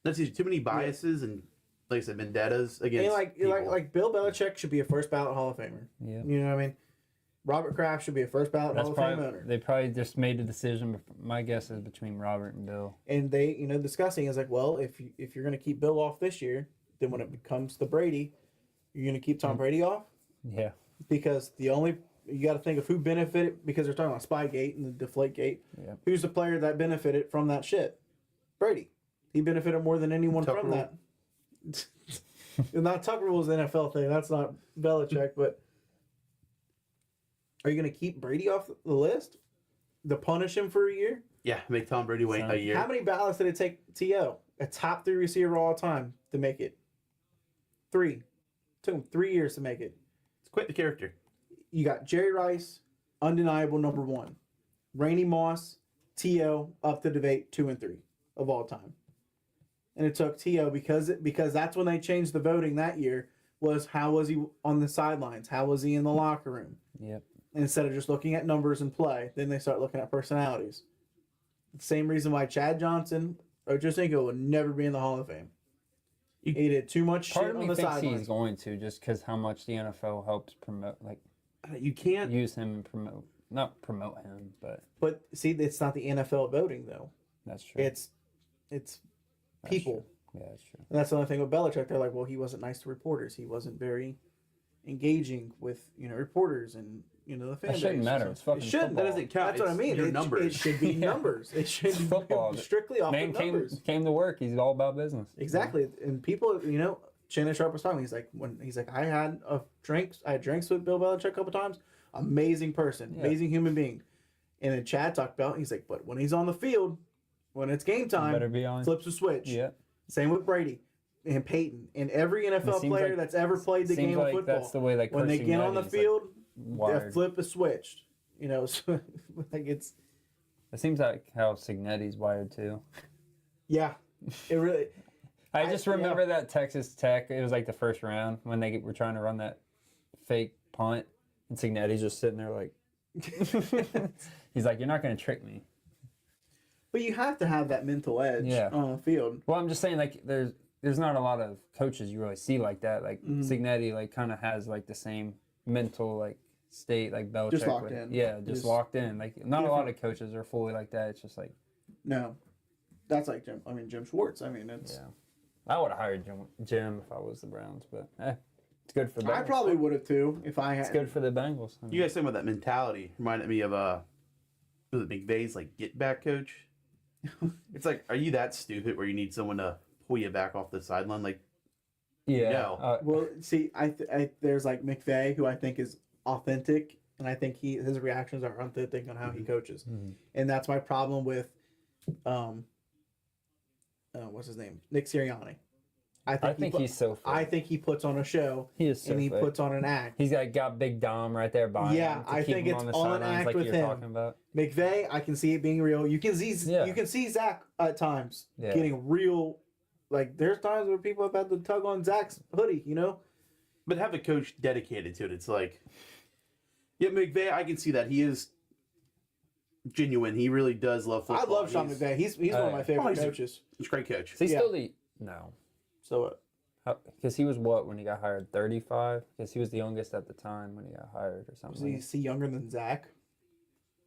Speaker 4: That's too many biases and, like I said, vendettas against
Speaker 2: like Bill Belichick should be a first ballot Hall of Famer.
Speaker 3: Yeah.
Speaker 2: You know what I mean? Robert Kraft should be a first ballot Hall of Fame owner.
Speaker 3: They probably just made a decision. My guess is between Robert and Bill.
Speaker 2: And they, discussing is like, well, if you're going to keep Bill off this year, then when it comes to Brady, you're going to keep Tom Brady off?
Speaker 3: Yeah.
Speaker 2: Because you got to think of who benefited, because they're talking about Spygate and the Deflategate.
Speaker 3: Yeah.
Speaker 2: Who's the player that benefited from that shit? Brady. He benefited more than anyone
Speaker 4: Tucker
Speaker 2: from
Speaker 4: Rule.
Speaker 2: that. Not Tucker Rule is an NFL thing. That's not Belichick, but are you going to keep Brady off the list? To punish him for a year?
Speaker 4: Yeah, make Tom Brady wait a year.
Speaker 2: How many ballots did it take T.O., a top 3 receiver all time, to make it? 3. Took him 3 years to make it.
Speaker 4: It's quite the character.
Speaker 2: You got Jerry Rice, undeniable number 1. Randy Moss, T.O. up to debate 2 and 3 of all time. And it took T.O. because that's when they changed the voting that year, was how was he on the sidelines? How was he in the locker room?
Speaker 3: Yep.
Speaker 2: Instead of just looking at numbers and play, then they start looking at personalities. The same reason why Chad Johnson or Josinko would never be in the Hall of Fame. He did too much shit on the sidelines.
Speaker 3: Part of me thinks he's going to, just because how much the NFL helps promote, like,
Speaker 4: you can't
Speaker 3: use him and not promote him, but.
Speaker 2: But see, it's not the NFL voting though.
Speaker 3: That's true.
Speaker 2: It's people.
Speaker 3: True. Yeah, that's true.
Speaker 2: And that's the only thing with Belichick. They're like, well, he wasn't nice to reporters. He wasn't very engaging with reporters and the fan base.
Speaker 3: It shouldn't matter. It's fucking football.
Speaker 4: That doesn't count.
Speaker 2: That's what I mean.
Speaker 4: Numbers.
Speaker 2: It should be numbers. It should be
Speaker 3: football.
Speaker 2: Strictly off
Speaker 3: Man
Speaker 2: of numbers.
Speaker 3: came to work. He's all about business.
Speaker 2: Exactly. And people, Shannon Sharp was talking. He's like, I had drinks with Bill Belichick a couple times. Amazing person, amazing human being. And then Chad talked about. He's like, but when he's on the field, when it's game time,
Speaker 3: better be on.
Speaker 2: Flips a switch.
Speaker 3: Yeah.
Speaker 2: Same with Brady and Peyton and every NFL player that's ever played the game of football.
Speaker 3: That's the way
Speaker 2: when they get on the field, they flip a switch. So, like it's.
Speaker 3: It seems like how Signetti's wired too.
Speaker 2: Yeah, it really.
Speaker 3: I just remember that Texas Tech. It was like the first round when they were trying to run that fake punt, and Signetti's just sitting there like. He's like, "You're not going to trick me."
Speaker 2: But you have to have that mental edge on the field.
Speaker 3: Well, I'm just saying, like, there's not a lot of coaches you really see like that. Like Signetti, like, kind of has like the same mental like state like Belichick.
Speaker 2: Just locked in.
Speaker 3: Yeah, just locked in. Like, not a lot of coaches are fully like that. It's just like.
Speaker 2: No, that's like Jim Schwartz. I mean, it's.
Speaker 3: Yeah, I would have hired Jim if I was the Browns, but it's good for. Bengals.
Speaker 2: I probably would have too if I had.
Speaker 3: It's good for the Bengals. I mean,
Speaker 4: you guys talking about that mentality reminded me of was it McVay's like get back coach? It's like, are you that stupid where you need someone to pull you back off the sideline? Like,
Speaker 3: yeah.
Speaker 4: No.
Speaker 2: Well, see, I there's like McVay, who I think is authentic, and I think his reactions are authentic on how he coaches, and that's my problem with, what's his name, Nick Sirianni. I think
Speaker 3: he's so fake.
Speaker 2: I think he puts on a show.
Speaker 3: He is so
Speaker 2: and he
Speaker 3: fake.
Speaker 2: puts on an act.
Speaker 3: He's got Big Dom right there by him.
Speaker 2: I think it's
Speaker 3: on the
Speaker 2: all an
Speaker 3: sidelines
Speaker 2: act
Speaker 3: like
Speaker 2: with
Speaker 3: you're
Speaker 2: him.
Speaker 3: talking about.
Speaker 2: McVay, I can see it being real. You can see Zach at times getting real. Like there's times where people have had to tug on Zach's hoodie,
Speaker 4: But have a coach dedicated to it. It's like, yeah, McVay, I can see that he is genuine. He really does love football.
Speaker 2: I love Sean McVay. He's one of my favorite coaches.
Speaker 4: He's a great coach.
Speaker 3: Is he still no?
Speaker 2: So what?
Speaker 3: Because he was what when he got hired? 35? Because he was the youngest at the time when he got hired or something.
Speaker 2: Is he younger than Zach?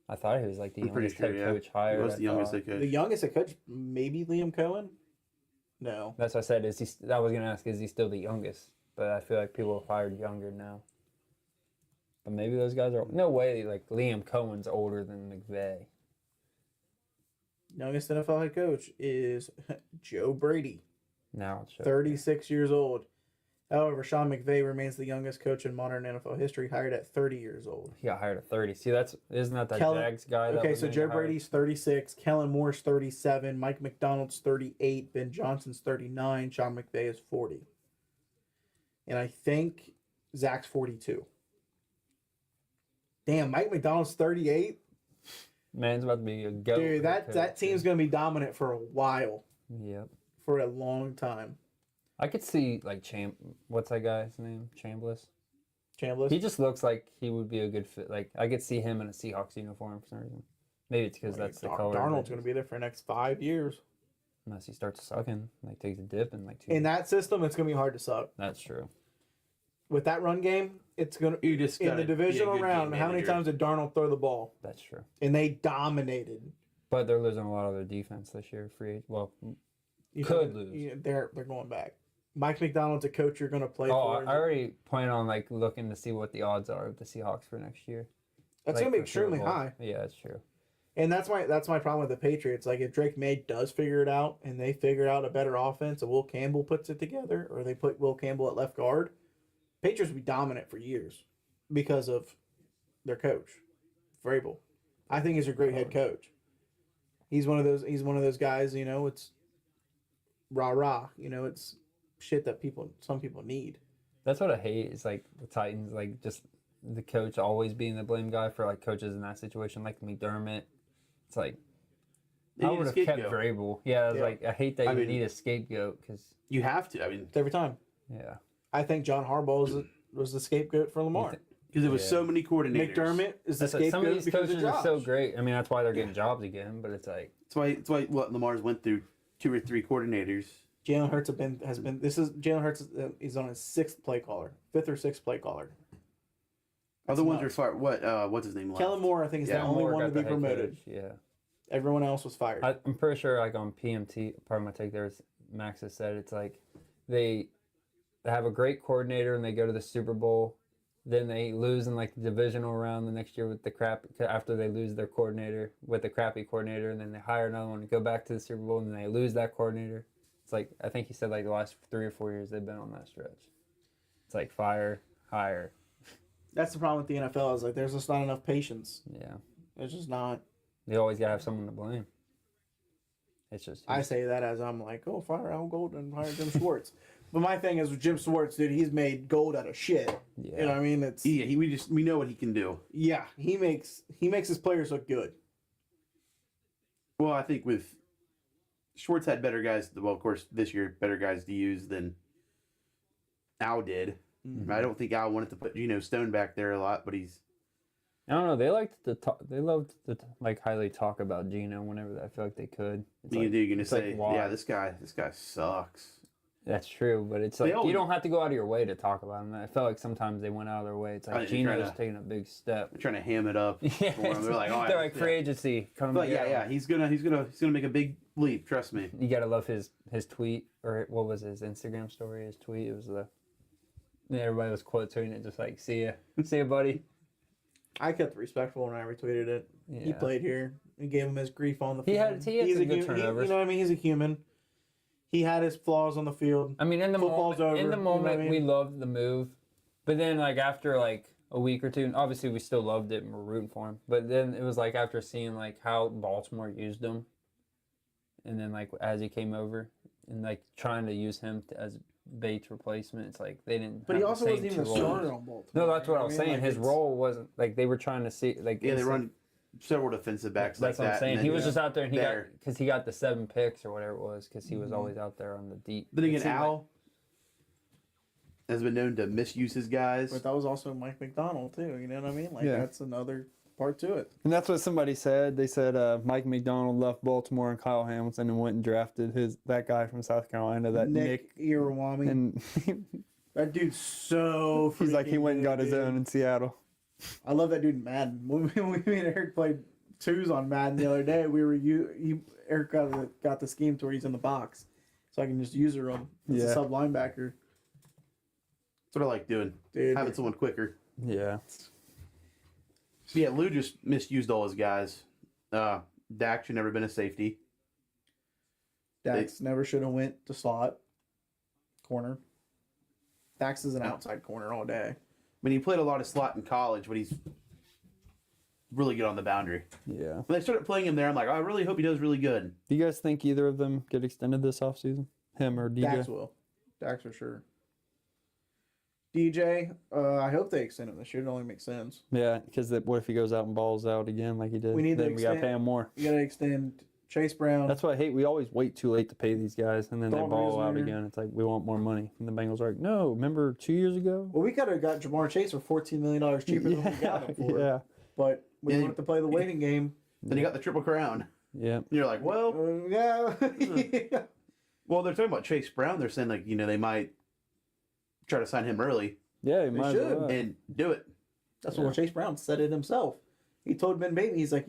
Speaker 3: I thought he was like the youngest
Speaker 4: sure,
Speaker 3: head coach hired.
Speaker 4: He was the youngest head coach.
Speaker 2: The youngest head coach, maybe Liam Cohen? No.
Speaker 3: That's what I said. I was going to ask, is he still the youngest? But I feel like people have hired younger now. But maybe those guys are... No way, like Liam Cohen's older than McVay.
Speaker 2: Youngest NFL head coach is Joe Brady,
Speaker 3: Now it's
Speaker 2: 36 years old. However, Sean McVay remains the youngest coach in modern NFL history, hired at 30 years old.
Speaker 3: He got hired at 30. See, isn't that
Speaker 2: Kellen,
Speaker 3: Jags guy? That
Speaker 2: okay,
Speaker 3: was
Speaker 2: so
Speaker 3: gonna
Speaker 2: Joe
Speaker 3: get hired?
Speaker 2: Brady's 36, Kellen Moore's 37, Mike McDonald's 38, Ben Johnson's 39, Sean McVay is 40. And I think Zach's 42. Damn, Mike McDonald's 38?
Speaker 3: Man's about to be a goat.
Speaker 2: Dude, that team's going to be dominant for a while.
Speaker 3: Yep.
Speaker 2: For a long time.
Speaker 3: I could see, like, what's that guy's name? Chambliss?
Speaker 2: Chambliss?
Speaker 3: He just looks like he would be a good fit. Like, I could see him in a Seahawks uniform for some reason. Maybe it's because that's the color.
Speaker 2: Darnold's going to be there for the next 5 years.
Speaker 3: Unless he starts sucking, like, takes a dip in, like, 2
Speaker 2: In that system, it's going to be hard to suck.
Speaker 3: That's true.
Speaker 2: With that run game, it's going to...
Speaker 4: You just
Speaker 2: in the divisional round, how many times did Darnold throw the ball?
Speaker 3: That's true.
Speaker 2: And they dominated.
Speaker 3: But they're losing a lot of their defense this year. Well,
Speaker 2: You
Speaker 3: could
Speaker 2: know,
Speaker 3: lose.
Speaker 2: They're going back. Mike McDonald's a coach you're going to play for.
Speaker 3: I already plan on, like, looking to see what the odds are of the Seahawks for next year.
Speaker 2: That's
Speaker 3: like,
Speaker 2: going to be
Speaker 3: for Super
Speaker 2: extremely
Speaker 3: Bowl.
Speaker 2: high.
Speaker 3: Yeah, that's true.
Speaker 2: And that's my problem with the Patriots. Like, if Drake May does figure it out and they figure out a better offense and Will Campbell puts it together, or they put Will Campbell at left guard, Patriots will be dominant for years because of their coach, Vrabel. I think he's a great head coach. He's one of those guys, you know, it's rah-rah. You know, it's shit that some people need.
Speaker 3: That's what I hate is, like, the Titans, like, just the coach always being the blame guy for, like, coaches in that situation, like McDermott. It's like,
Speaker 4: They
Speaker 3: I
Speaker 4: need a
Speaker 3: would have kept
Speaker 4: scapegoat.
Speaker 3: Vrabel. Yeah, I was
Speaker 2: Yeah.
Speaker 3: like, I hate that
Speaker 4: I
Speaker 3: you
Speaker 4: mean-
Speaker 3: need a scapegoat because,
Speaker 4: You have to. I mean,
Speaker 2: It's every time.
Speaker 3: yeah.
Speaker 2: I think John Harbaugh was the scapegoat for Lamar.
Speaker 4: because it was
Speaker 3: Yeah.
Speaker 4: so many coordinators.
Speaker 2: McDermott is the
Speaker 3: That's like, some of
Speaker 2: scapegoat
Speaker 3: these
Speaker 2: because of
Speaker 3: coaches are
Speaker 2: Josh.
Speaker 3: so great. I mean, that's why they're getting jobs again, but it's like,
Speaker 4: That's why what Lamar's went through 2 or 3 coordinators.
Speaker 2: Jalen Hurts Jalen Hurts is on his 5th or 6th play caller.
Speaker 4: Other ones are
Speaker 2: nuts.
Speaker 4: far. What's his name? Left?
Speaker 2: Kellen Moore, I think, is
Speaker 4: Yeah,
Speaker 2: the only
Speaker 3: Moore
Speaker 2: one to
Speaker 3: got
Speaker 2: be
Speaker 3: the head
Speaker 2: promoted.
Speaker 3: coach, yeah.
Speaker 2: Everyone else was fired.
Speaker 3: I'm pretty sure, like, on PMT, part of my take there is Max has said it's like they have a great coordinator and they go to the Super Bowl. Then they lose in, like, the divisional round the next year with the crap after they lose their coordinator with the crappy coordinator, and then they hire another one to go back to the Super Bowl, and then they lose that coordinator. It's like, I think he said, like, the last 3 or 4 years they've been on that stretch. It's like fire, hire.
Speaker 2: That's the problem with the NFL is, like, there's just not enough patience.
Speaker 3: Yeah.
Speaker 2: There's just not.
Speaker 3: They always got to have someone to blame. It's just.
Speaker 2: I say that as I'm like, oh, fire Al Golden and hire Jim Schwartz. But my thing is with Jim Schwartz, dude, he's made gold out of shit.
Speaker 3: Yeah.
Speaker 2: You know what I mean? It's
Speaker 4: Yeah, we know what he can do.
Speaker 2: yeah, he makes his players look good.
Speaker 4: Well, I think with Schwartz had better guys. Well, of course, this year better guys to use than Al did.
Speaker 2: Mhm.
Speaker 4: I don't think Al wanted to put Geno Stone back there a lot, but he's.
Speaker 3: I don't know. They liked to talk. They loved to like highly talk about Gino whenever I feel like they could. It's
Speaker 4: You're gonna
Speaker 3: it's
Speaker 4: say,
Speaker 3: why?
Speaker 4: yeah, this guy sucks.
Speaker 3: That's true, but it's
Speaker 4: They
Speaker 3: like
Speaker 4: always-
Speaker 3: you don't have to go out of your way to talk about him. I felt like sometimes they went out of their way. It's
Speaker 4: I
Speaker 3: like
Speaker 4: think they're
Speaker 3: Gino's
Speaker 4: trying to-
Speaker 3: taking a big step.
Speaker 4: They're trying to ham it up.
Speaker 3: Yeah,
Speaker 4: for him. They're like, oh,
Speaker 3: they're like free
Speaker 4: yeah.
Speaker 3: agency. Come
Speaker 4: But
Speaker 3: get
Speaker 4: yeah,
Speaker 3: him.
Speaker 4: he's gonna make a big leap. Trust me.
Speaker 3: You gotta love his tweet, or what was his Instagram story? His tweet. It was everybody was quote tweeting it, just like see ya, buddy.
Speaker 2: I kept it respectful when I retweeted it.
Speaker 3: Yeah.
Speaker 2: He played here. We gave him his grief on the
Speaker 3: He
Speaker 2: field.
Speaker 3: had
Speaker 2: He's
Speaker 3: some
Speaker 2: a
Speaker 3: good
Speaker 2: hu-
Speaker 3: turnovers.
Speaker 2: you know what I mean? He's a human. He had his flaws on the field.
Speaker 3: I mean, in the
Speaker 2: Football's
Speaker 3: moment,
Speaker 2: over,
Speaker 3: in the
Speaker 2: you know what I
Speaker 3: moment,
Speaker 2: mean?
Speaker 3: we loved the move, but then like after like a week or two, and obviously we still loved it and we're rooting for him. But then it was like after seeing like how Baltimore used him, and then like as he came over and like trying to use him as Bates' replacement, it's like they didn't.
Speaker 2: But he
Speaker 3: have
Speaker 2: also
Speaker 3: the
Speaker 2: wasn't
Speaker 3: same
Speaker 2: even a
Speaker 3: two
Speaker 2: starter
Speaker 3: roles.
Speaker 2: on Baltimore.
Speaker 3: No, that's what I was
Speaker 2: You know
Speaker 3: saying.
Speaker 2: Like,
Speaker 3: His
Speaker 2: it's-
Speaker 3: role wasn't like they were trying to see like
Speaker 4: Yeah, they
Speaker 3: it's-
Speaker 4: run several defensive backs
Speaker 3: That's
Speaker 4: like
Speaker 3: what
Speaker 4: that.
Speaker 3: I'm saying.
Speaker 4: and
Speaker 3: He
Speaker 4: then-
Speaker 3: was just out there and he
Speaker 4: there.
Speaker 3: got because he got the 7 picks or whatever it was because he was
Speaker 2: Mhm.
Speaker 3: always out there on the deep.
Speaker 4: Then
Speaker 3: it
Speaker 4: again,
Speaker 3: seemed like-
Speaker 4: Al has been known to misuse his guys.
Speaker 2: But that was also Mike McDonald too. You know what I mean? Like
Speaker 3: Yeah.
Speaker 2: that's another part to it.
Speaker 3: And that's what somebody said. They said Mike McDonald left Baltimore and Kyle Hamilton and went and drafted that guy from South Carolina, that Nick.
Speaker 2: Irawami.
Speaker 3: And
Speaker 2: That dude's so.
Speaker 3: he's like he
Speaker 2: freaking
Speaker 3: went and
Speaker 2: good,
Speaker 3: got his
Speaker 2: dude.
Speaker 3: own in Seattle.
Speaker 2: I love that dude in Madden. When me and Eric played twos on Madden the other day, Eric got the scheme to where he's in the box, so I can just user him as
Speaker 3: Yeah.
Speaker 2: a sub linebacker.
Speaker 4: That's what I like doing.
Speaker 2: Dude,
Speaker 4: Having someone quicker.
Speaker 3: Yeah.
Speaker 4: Yeah, Lou just misused all his guys. Dak should never been a safety.
Speaker 2: Dax never should have went to slot corner. Dax is an outside corner all day.
Speaker 4: I mean, he played a lot of slot in college, but he's really good on the boundary.
Speaker 3: Yeah.
Speaker 4: When they started playing him there, I'm like, I really hope he does really good.
Speaker 3: Do you guys think either of them get extended this offseason? Him or DJ?
Speaker 2: Dax will. Dax for sure. DJ, I hope they extend him this year. It only makes sense.
Speaker 3: Yeah, because what if he goes out and balls out again like he did?
Speaker 2: We need to
Speaker 3: then we got to
Speaker 2: extend-
Speaker 3: pay him more.
Speaker 2: You got to extend Chase Brown.
Speaker 3: That's what I hate. We always wait too late to pay these guys, and then they
Speaker 2: Dalton
Speaker 3: ball out
Speaker 2: Risner.
Speaker 3: again. It's like, we want more money. And the Bengals are like, no, remember 2 years ago?
Speaker 2: Well, we could have got Jamar Chase for $14 million cheaper than we got him for.
Speaker 3: Yeah.
Speaker 2: But we
Speaker 4: Yeah.
Speaker 2: wanted to play the waiting game.
Speaker 4: Then he got the Triple Crown.
Speaker 3: Yeah.
Speaker 4: And you're like, well,
Speaker 2: Yeah.
Speaker 4: well, they're talking about Chase Brown. They're saying, like, they might try to sign him early
Speaker 3: Yeah, he might as
Speaker 2: should.
Speaker 3: well.
Speaker 4: and do it.
Speaker 2: That's what Chase Brown said it himself. He told Ben Baby, he's like,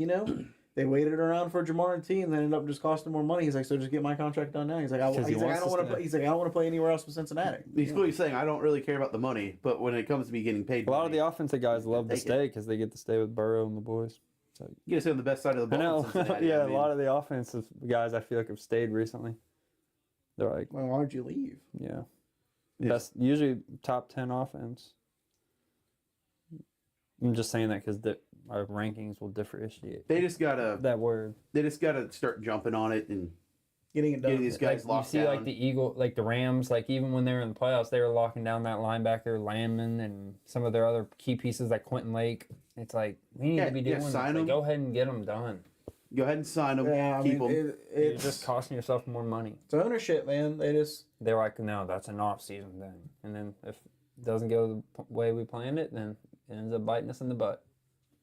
Speaker 2: they waited around for Jamar and T, and they ended up just costing more money. He's like, so just get my contract done now. He's like, I
Speaker 3: Because he
Speaker 2: don't
Speaker 3: wants to
Speaker 2: want to
Speaker 3: stay.
Speaker 2: play. He's like, I don't want to play anywhere else but Cincinnati.
Speaker 4: He's clearly saying, I don't really care about the money, but when it comes to me getting paid,
Speaker 3: A lot of the offensive guys love to
Speaker 4: Take it.
Speaker 3: stay because they get to stay with Burrow and the boys. So,
Speaker 4: you gotta stay on the best side of the
Speaker 3: I
Speaker 4: ball.
Speaker 3: know.
Speaker 4: in Cincinnati.
Speaker 3: Yeah,
Speaker 4: I mean,
Speaker 3: a lot of the offensive guys I feel like have stayed recently. They're like,
Speaker 2: Well, why would you leave?
Speaker 3: yeah.
Speaker 4: Yes.
Speaker 3: Best, usually top 10 offense. I'm just saying that because our rankings will differentiate
Speaker 4: They just gotta start jumping on it and
Speaker 2: Getting it done.
Speaker 4: getting these guys
Speaker 3: you
Speaker 4: locked
Speaker 3: see,
Speaker 4: down.
Speaker 3: like the Rams, like even when they were in the playoffs, they were locking down that linebacker Landman and some of their other key pieces like Quentin Lake. It's like we need to be doing.
Speaker 4: sign
Speaker 3: like,
Speaker 4: them.
Speaker 3: go ahead and get them done.
Speaker 4: Go ahead and sign them.
Speaker 2: Yeah, I
Speaker 4: keep
Speaker 2: mean,
Speaker 4: them.
Speaker 3: You're
Speaker 2: it's
Speaker 3: just costing yourself more money.
Speaker 2: it's ownership, man. They just
Speaker 3: They're like, no, that's an off-season thing, and then if it doesn't go the way we planned it, then it ends up biting us in the butt.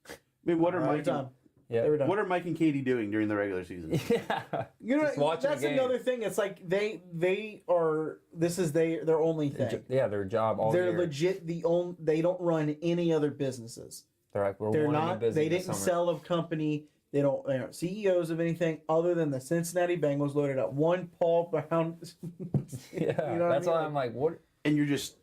Speaker 4: I mean, what are
Speaker 2: every
Speaker 4: Mike?
Speaker 2: time.
Speaker 3: Yeah.
Speaker 2: Every time.
Speaker 4: What are Mike and Katie doing during the regular season?
Speaker 3: Yeah.
Speaker 2: You
Speaker 3: Just watching
Speaker 2: that's
Speaker 3: the game.
Speaker 2: another thing. It's like they are. This is their only thing.
Speaker 3: Yeah, their job all
Speaker 2: They're
Speaker 3: year.
Speaker 2: legit the only. They don't run any other businesses.
Speaker 3: They're like, we're
Speaker 2: They're
Speaker 3: wanting
Speaker 2: not.
Speaker 3: busy
Speaker 2: They
Speaker 3: this
Speaker 2: didn't
Speaker 3: summer.
Speaker 2: sell a company. They aren't CEOs of anything other than the Cincinnati Bengals loaded up one Paul Brown.
Speaker 3: Yeah,
Speaker 2: You know what I
Speaker 3: that's
Speaker 2: mean?
Speaker 3: why I'm like, what?
Speaker 4: And you're just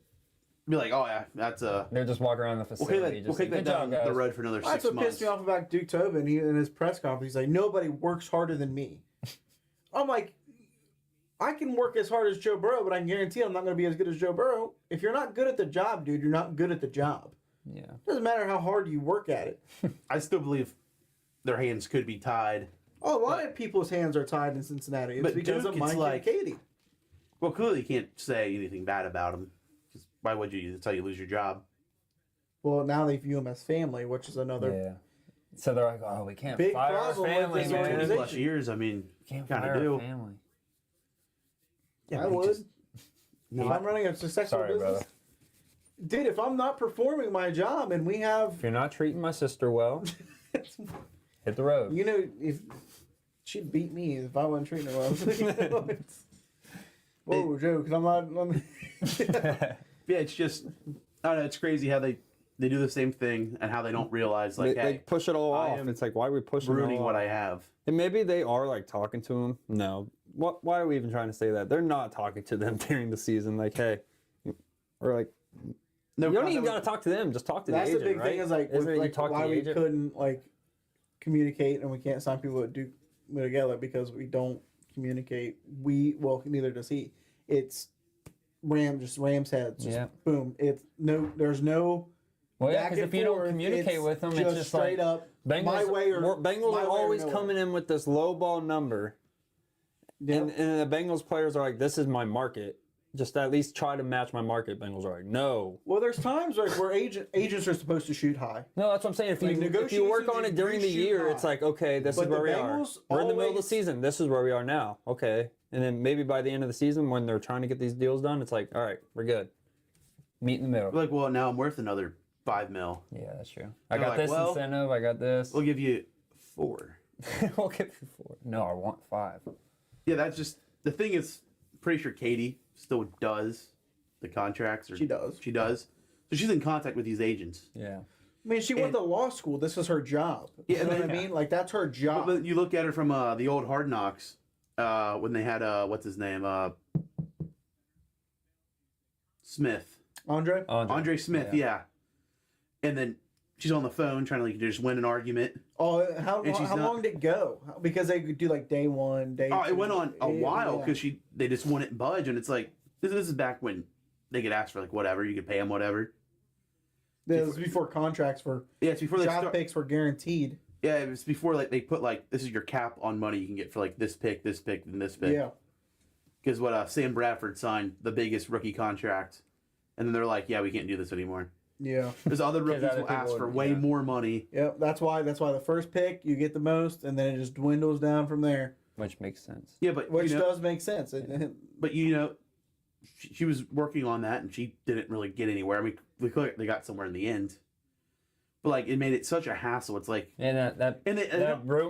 Speaker 4: be like, oh yeah, that's
Speaker 3: They're just walking around the
Speaker 4: We'll
Speaker 3: facility.
Speaker 4: take
Speaker 3: just
Speaker 4: that
Speaker 3: like, "Good
Speaker 4: down
Speaker 3: job,
Speaker 4: the
Speaker 3: guys."
Speaker 4: road for another
Speaker 2: That's
Speaker 4: 6
Speaker 2: what
Speaker 4: months.
Speaker 2: pissed me off about Duke Tobin. He in his press conference, he's like, nobody works harder than me. I'm like, I can work as hard as Joe Burrow, but I can guarantee I'm not going to be as good as Joe Burrow. If you're not good at the job, dude, you're not good at the job.
Speaker 3: Yeah.
Speaker 2: Doesn't matter how hard you work at it.
Speaker 4: I still believe their hands could be tied.
Speaker 2: Oh, a lot of people's hands are tied in Cincinnati. It's
Speaker 4: But
Speaker 2: because
Speaker 4: Duke,
Speaker 2: of
Speaker 4: it's
Speaker 2: Mike
Speaker 4: like-
Speaker 2: and Katie.
Speaker 4: Well, clearly you can't say anything bad about them. Because why would you? That's how you lose your job.
Speaker 2: Well, now they view them as family, which is another.
Speaker 3: Yeah. So they're like, oh, we can't
Speaker 2: Big
Speaker 3: fire our
Speaker 2: problem with
Speaker 3: family,
Speaker 2: this
Speaker 3: man.
Speaker 2: organization.
Speaker 4: Plus years, I mean,
Speaker 3: Can't
Speaker 4: kinda
Speaker 3: fire
Speaker 4: do.
Speaker 3: our family.
Speaker 4: yeah,
Speaker 2: I
Speaker 4: but he
Speaker 2: would.
Speaker 4: just-
Speaker 2: If I'm running a successful
Speaker 3: Sorry,
Speaker 2: business.
Speaker 3: brother.
Speaker 2: Dude, if I'm not performing my job and we have.
Speaker 3: If you're not treating my sister well, hit the road.
Speaker 2: You know, if she'd beat me if I wasn't treating her well. You know, whoa, Joe, because I'm not.
Speaker 4: yeah, it's just, I don't know. It's crazy how they do the same thing and how they don't realize, like,
Speaker 3: they
Speaker 4: hey,
Speaker 3: push it all
Speaker 4: I
Speaker 3: off.
Speaker 4: am
Speaker 3: It's like, why are we pushing it
Speaker 4: ruining
Speaker 3: all
Speaker 4: what
Speaker 3: off?
Speaker 4: I have.
Speaker 3: And maybe they are like talking to him. No. Why are we even trying to say that? They're not talking to them during the season. Like, hey, or like,
Speaker 4: No,
Speaker 3: you don't even got to talk to them. Just talk to
Speaker 2: That's
Speaker 3: the
Speaker 2: the
Speaker 3: agent,
Speaker 2: big
Speaker 3: right?
Speaker 2: thing is like,
Speaker 3: Isn't
Speaker 2: with,
Speaker 3: it you
Speaker 2: like
Speaker 3: talk to
Speaker 2: why
Speaker 3: the
Speaker 2: we
Speaker 3: agent?
Speaker 2: couldn't like communicate and we can't sign people that do together because we don't communicate. Neither does he. It's Rams heads. Just
Speaker 3: Yeah.
Speaker 2: boom. It's no. There's no.
Speaker 3: Well, yeah,
Speaker 2: back
Speaker 3: because
Speaker 2: and
Speaker 3: if you don't
Speaker 2: forth.
Speaker 3: communicate with them, it's just
Speaker 2: straight
Speaker 3: like
Speaker 2: up
Speaker 3: Bengals,
Speaker 2: my way or
Speaker 3: Bengals
Speaker 2: my
Speaker 3: are
Speaker 2: way or
Speaker 3: always
Speaker 2: no way.
Speaker 3: coming in with this low ball number,
Speaker 2: Yep.
Speaker 3: and the Bengals players are like, "This is my market. Just at least try to match my market." Bengals are like, "No."
Speaker 2: Well, there's times like where agents are supposed to shoot high.
Speaker 3: No, that's what I'm saying. If you
Speaker 2: Like,
Speaker 3: if you work on
Speaker 2: negotiations,
Speaker 3: it during the
Speaker 2: you shoot
Speaker 3: year,
Speaker 2: high.
Speaker 3: it's like, okay, this
Speaker 2: But
Speaker 3: is where
Speaker 2: the
Speaker 3: we are.
Speaker 2: Bengals
Speaker 3: We're in the middle of the
Speaker 2: always-
Speaker 3: season. This is where we are now. Okay, and then maybe by the end of the season, when they're trying to get these deals done, it's like, all right, we're good. Meet in the middle.
Speaker 4: Like, well, now I'm worth another $5 million.
Speaker 3: Yeah, that's true. I
Speaker 4: They're
Speaker 3: got
Speaker 4: like,
Speaker 3: this
Speaker 4: well,
Speaker 3: incentive. I got this.
Speaker 4: We'll give you 4.
Speaker 3: We'll give you 4. No, I want 5.
Speaker 4: Yeah, that's just the thing. Is pretty sure Katie still does the contracts. Or
Speaker 2: She does.
Speaker 4: She does. So she's in contact with these agents.
Speaker 3: Yeah.
Speaker 2: I mean, she went to law school. This is her job.
Speaker 4: Yeah,
Speaker 2: You know
Speaker 4: and
Speaker 2: what I
Speaker 4: then-
Speaker 2: mean? Like that's her job.
Speaker 4: But you look at her from the old Hard Knocks when they had what's his name Smith.
Speaker 2: Andre.
Speaker 4: Andre Smith, yeah. And then she's on the phone trying to like just win an argument.
Speaker 2: Oh, how long did it go? Because they could do like day 1, day 2.
Speaker 4: Oh, it went on a while because they just wouldn't budge, and it's like this is back when they could ask for like whatever, you could pay them whatever.
Speaker 2: This was before contracts
Speaker 4: it's before
Speaker 2: draft picks were guaranteed.
Speaker 4: Yeah, it was before like they put like this is your cap on money you can get for like this pick, and this pick.
Speaker 2: Yeah.
Speaker 4: Because what Sam Bradford signed the biggest rookie contract, and then they're like, yeah, we can't do this anymore.
Speaker 2: Yeah.
Speaker 4: Because other rookies will ask for way more money.
Speaker 2: Yep, that's why the first pick you get the most, and then it just dwindles down from there.
Speaker 3: Which makes sense.
Speaker 4: Yeah, but
Speaker 2: which does make sense.
Speaker 4: But she was working on that, and she didn't really get anywhere. I mean, they got somewhere in the end. But like, it made it such a hassle. It's like,
Speaker 3: and that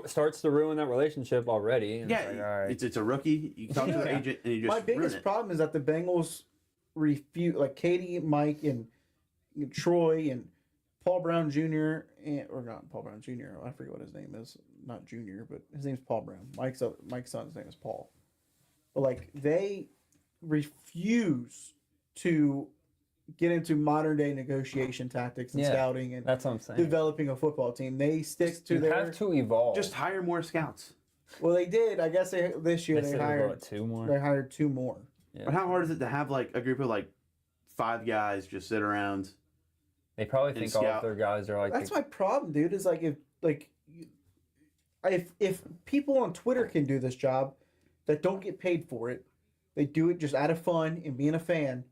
Speaker 3: starts to ruin that relationship already.
Speaker 4: Yeah,
Speaker 3: it's, like, all right.
Speaker 4: it's a rookie. You talk to their agent, and you just
Speaker 2: my biggest problem is that the Bengals refuse, like Katie, Mike, and Troy, and Paul Brown Jr. Or not Paul Brown Jr. I forget what his name is. Not Jr., but his name's Paul Brown. Mike's son's name is Paul. But like they refuse to get into modern day negotiation tactics and scouting and
Speaker 3: that's what I'm saying.
Speaker 2: Developing a football team. They stick to their
Speaker 3: have to evolve.
Speaker 4: Just hire more scouts.
Speaker 2: Well, they did. I guess this year they hired
Speaker 3: 2 more.
Speaker 2: They hired 2 more.
Speaker 3: Yeah.
Speaker 4: But how hard is it to have like a group of like 5 guys just sit around?
Speaker 3: They probably think all of their guys are like.
Speaker 2: That's my problem, dude. Is like if people on Twitter can do this job that don't get paid for it, they do it just out of fun and being a fan.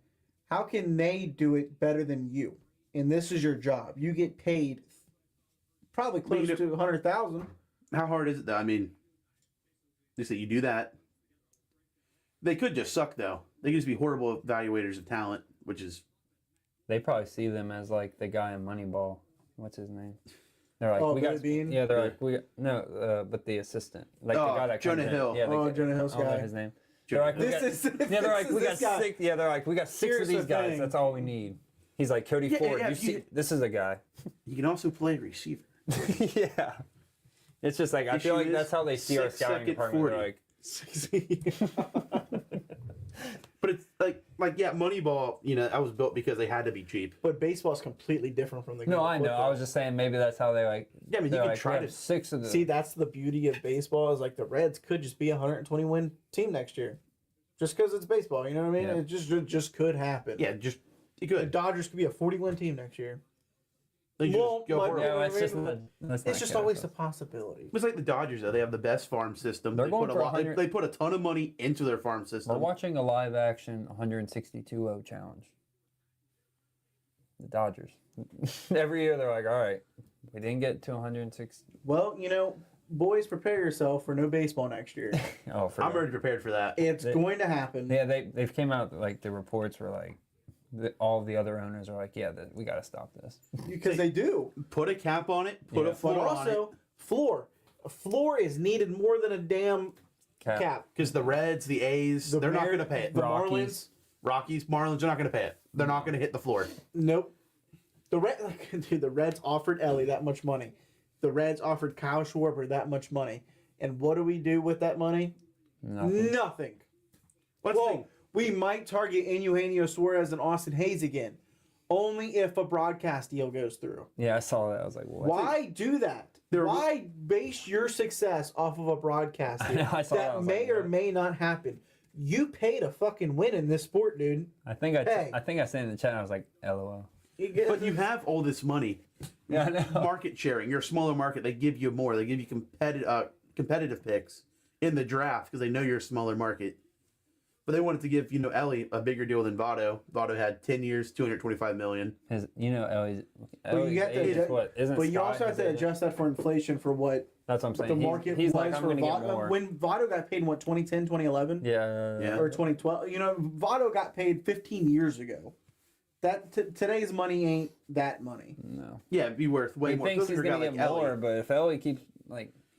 Speaker 2: How can they do it better than you? And this is your job. You get paid probably close to $100,000.
Speaker 4: How hard is it though? I mean, they say you do that. They could just suck though. They could just be horrible evaluators of talent, which is.
Speaker 3: They probably see them as like the guy in Moneyball. What's his name? They're like,
Speaker 2: we got Bean.
Speaker 3: Yeah, they're like, but the assistant, like the guy that
Speaker 4: Jonah Hill.
Speaker 3: Yeah,
Speaker 2: Jonah Hill's guy.
Speaker 3: His name. They're like, we got 6. Yeah, they're like, we got 6 of these guys. That's all we need. He's like, Cody Ford. This is a guy.
Speaker 4: You can also play receiver.
Speaker 3: Yeah. It's just like I feel like that's how they see our scouting department. They're like,
Speaker 4: but it's like Moneyball. I was built because they had to be cheap.
Speaker 2: But baseball's completely different from the game.
Speaker 3: No, I know. I was just saying maybe that's how they like.
Speaker 4: Yeah, I mean, you can try to
Speaker 3: 6 of them.
Speaker 2: See, that's the beauty of baseball is like the Reds could just be a 120 win team next year, just because it's baseball. You know what I mean?
Speaker 3: Yeah.
Speaker 2: It just could happen.
Speaker 4: Yeah, just it could.
Speaker 2: The Dodgers could be a 40 win team next year.
Speaker 4: They just go for it.
Speaker 3: Yeah,
Speaker 2: it's just always a possibility.
Speaker 4: It's like the Dodgers though. They have the best farm system.
Speaker 3: They're going
Speaker 4: put
Speaker 3: for
Speaker 4: a lot. They put a ton of money into their farm system.
Speaker 3: We're watching a live action 162-0 challenge. The Dodgers. Every year they're like, all right, we didn't get to 160.
Speaker 2: Well, boys, prepare yourself for no baseball next year.
Speaker 4: I'm already prepared for that.
Speaker 2: It's going to happen.
Speaker 3: Yeah, they've came out like the reports were like. All the other owners are like, yeah, we got to stop this.
Speaker 2: Because they do.
Speaker 4: Put a cap on it. Put a floor on it.
Speaker 2: Floor. A floor is needed more than a damn cap.
Speaker 4: Because the Reds, the A's, they're not going to pay it.
Speaker 2: The Marlins,
Speaker 4: Marlins are not going to pay it. They're not going to hit the floor.
Speaker 2: Nope. The Reds offered Ellie that much money. The Reds offered Kyle Schwarber that much money. And what do we do with that money? Nothing. Whoa. We might target Eugenio Suarez and Austin Hayes again, only if a broadcast deal goes through.
Speaker 3: Yeah, I saw that. I was like, what?
Speaker 2: Why do that? Why base your success off of a broadcast deal that may or may not happen? You pay to fucking win in this sport, dude.
Speaker 3: I think I said in the chat, I was like, LOL.
Speaker 4: But you have all this money.
Speaker 3: Yeah, I know.
Speaker 4: Market sharing. You're a smaller market. They give you more. They give you competitive picks in the draft because they know you're a smaller market. But they wanted to give, Ellie a bigger deal than Votto. Votto had 10 years, $225 million.
Speaker 3: Ellie's
Speaker 2: age is what? But you also have to adjust that for inflation for what
Speaker 3: that's what I'm saying.
Speaker 2: The market
Speaker 3: he's
Speaker 2: was
Speaker 3: like, I'm
Speaker 2: for
Speaker 3: going to get
Speaker 2: Votto.
Speaker 3: more.
Speaker 2: When Votto got paid in 2010, 2011?
Speaker 3: Yeah.
Speaker 2: Or 2012. Votto got paid 15 years ago. That today's money ain't that money.
Speaker 3: No.
Speaker 4: Yeah, it'd be worth way more.
Speaker 3: He thinks he's going to get more, but if Ellie keeps,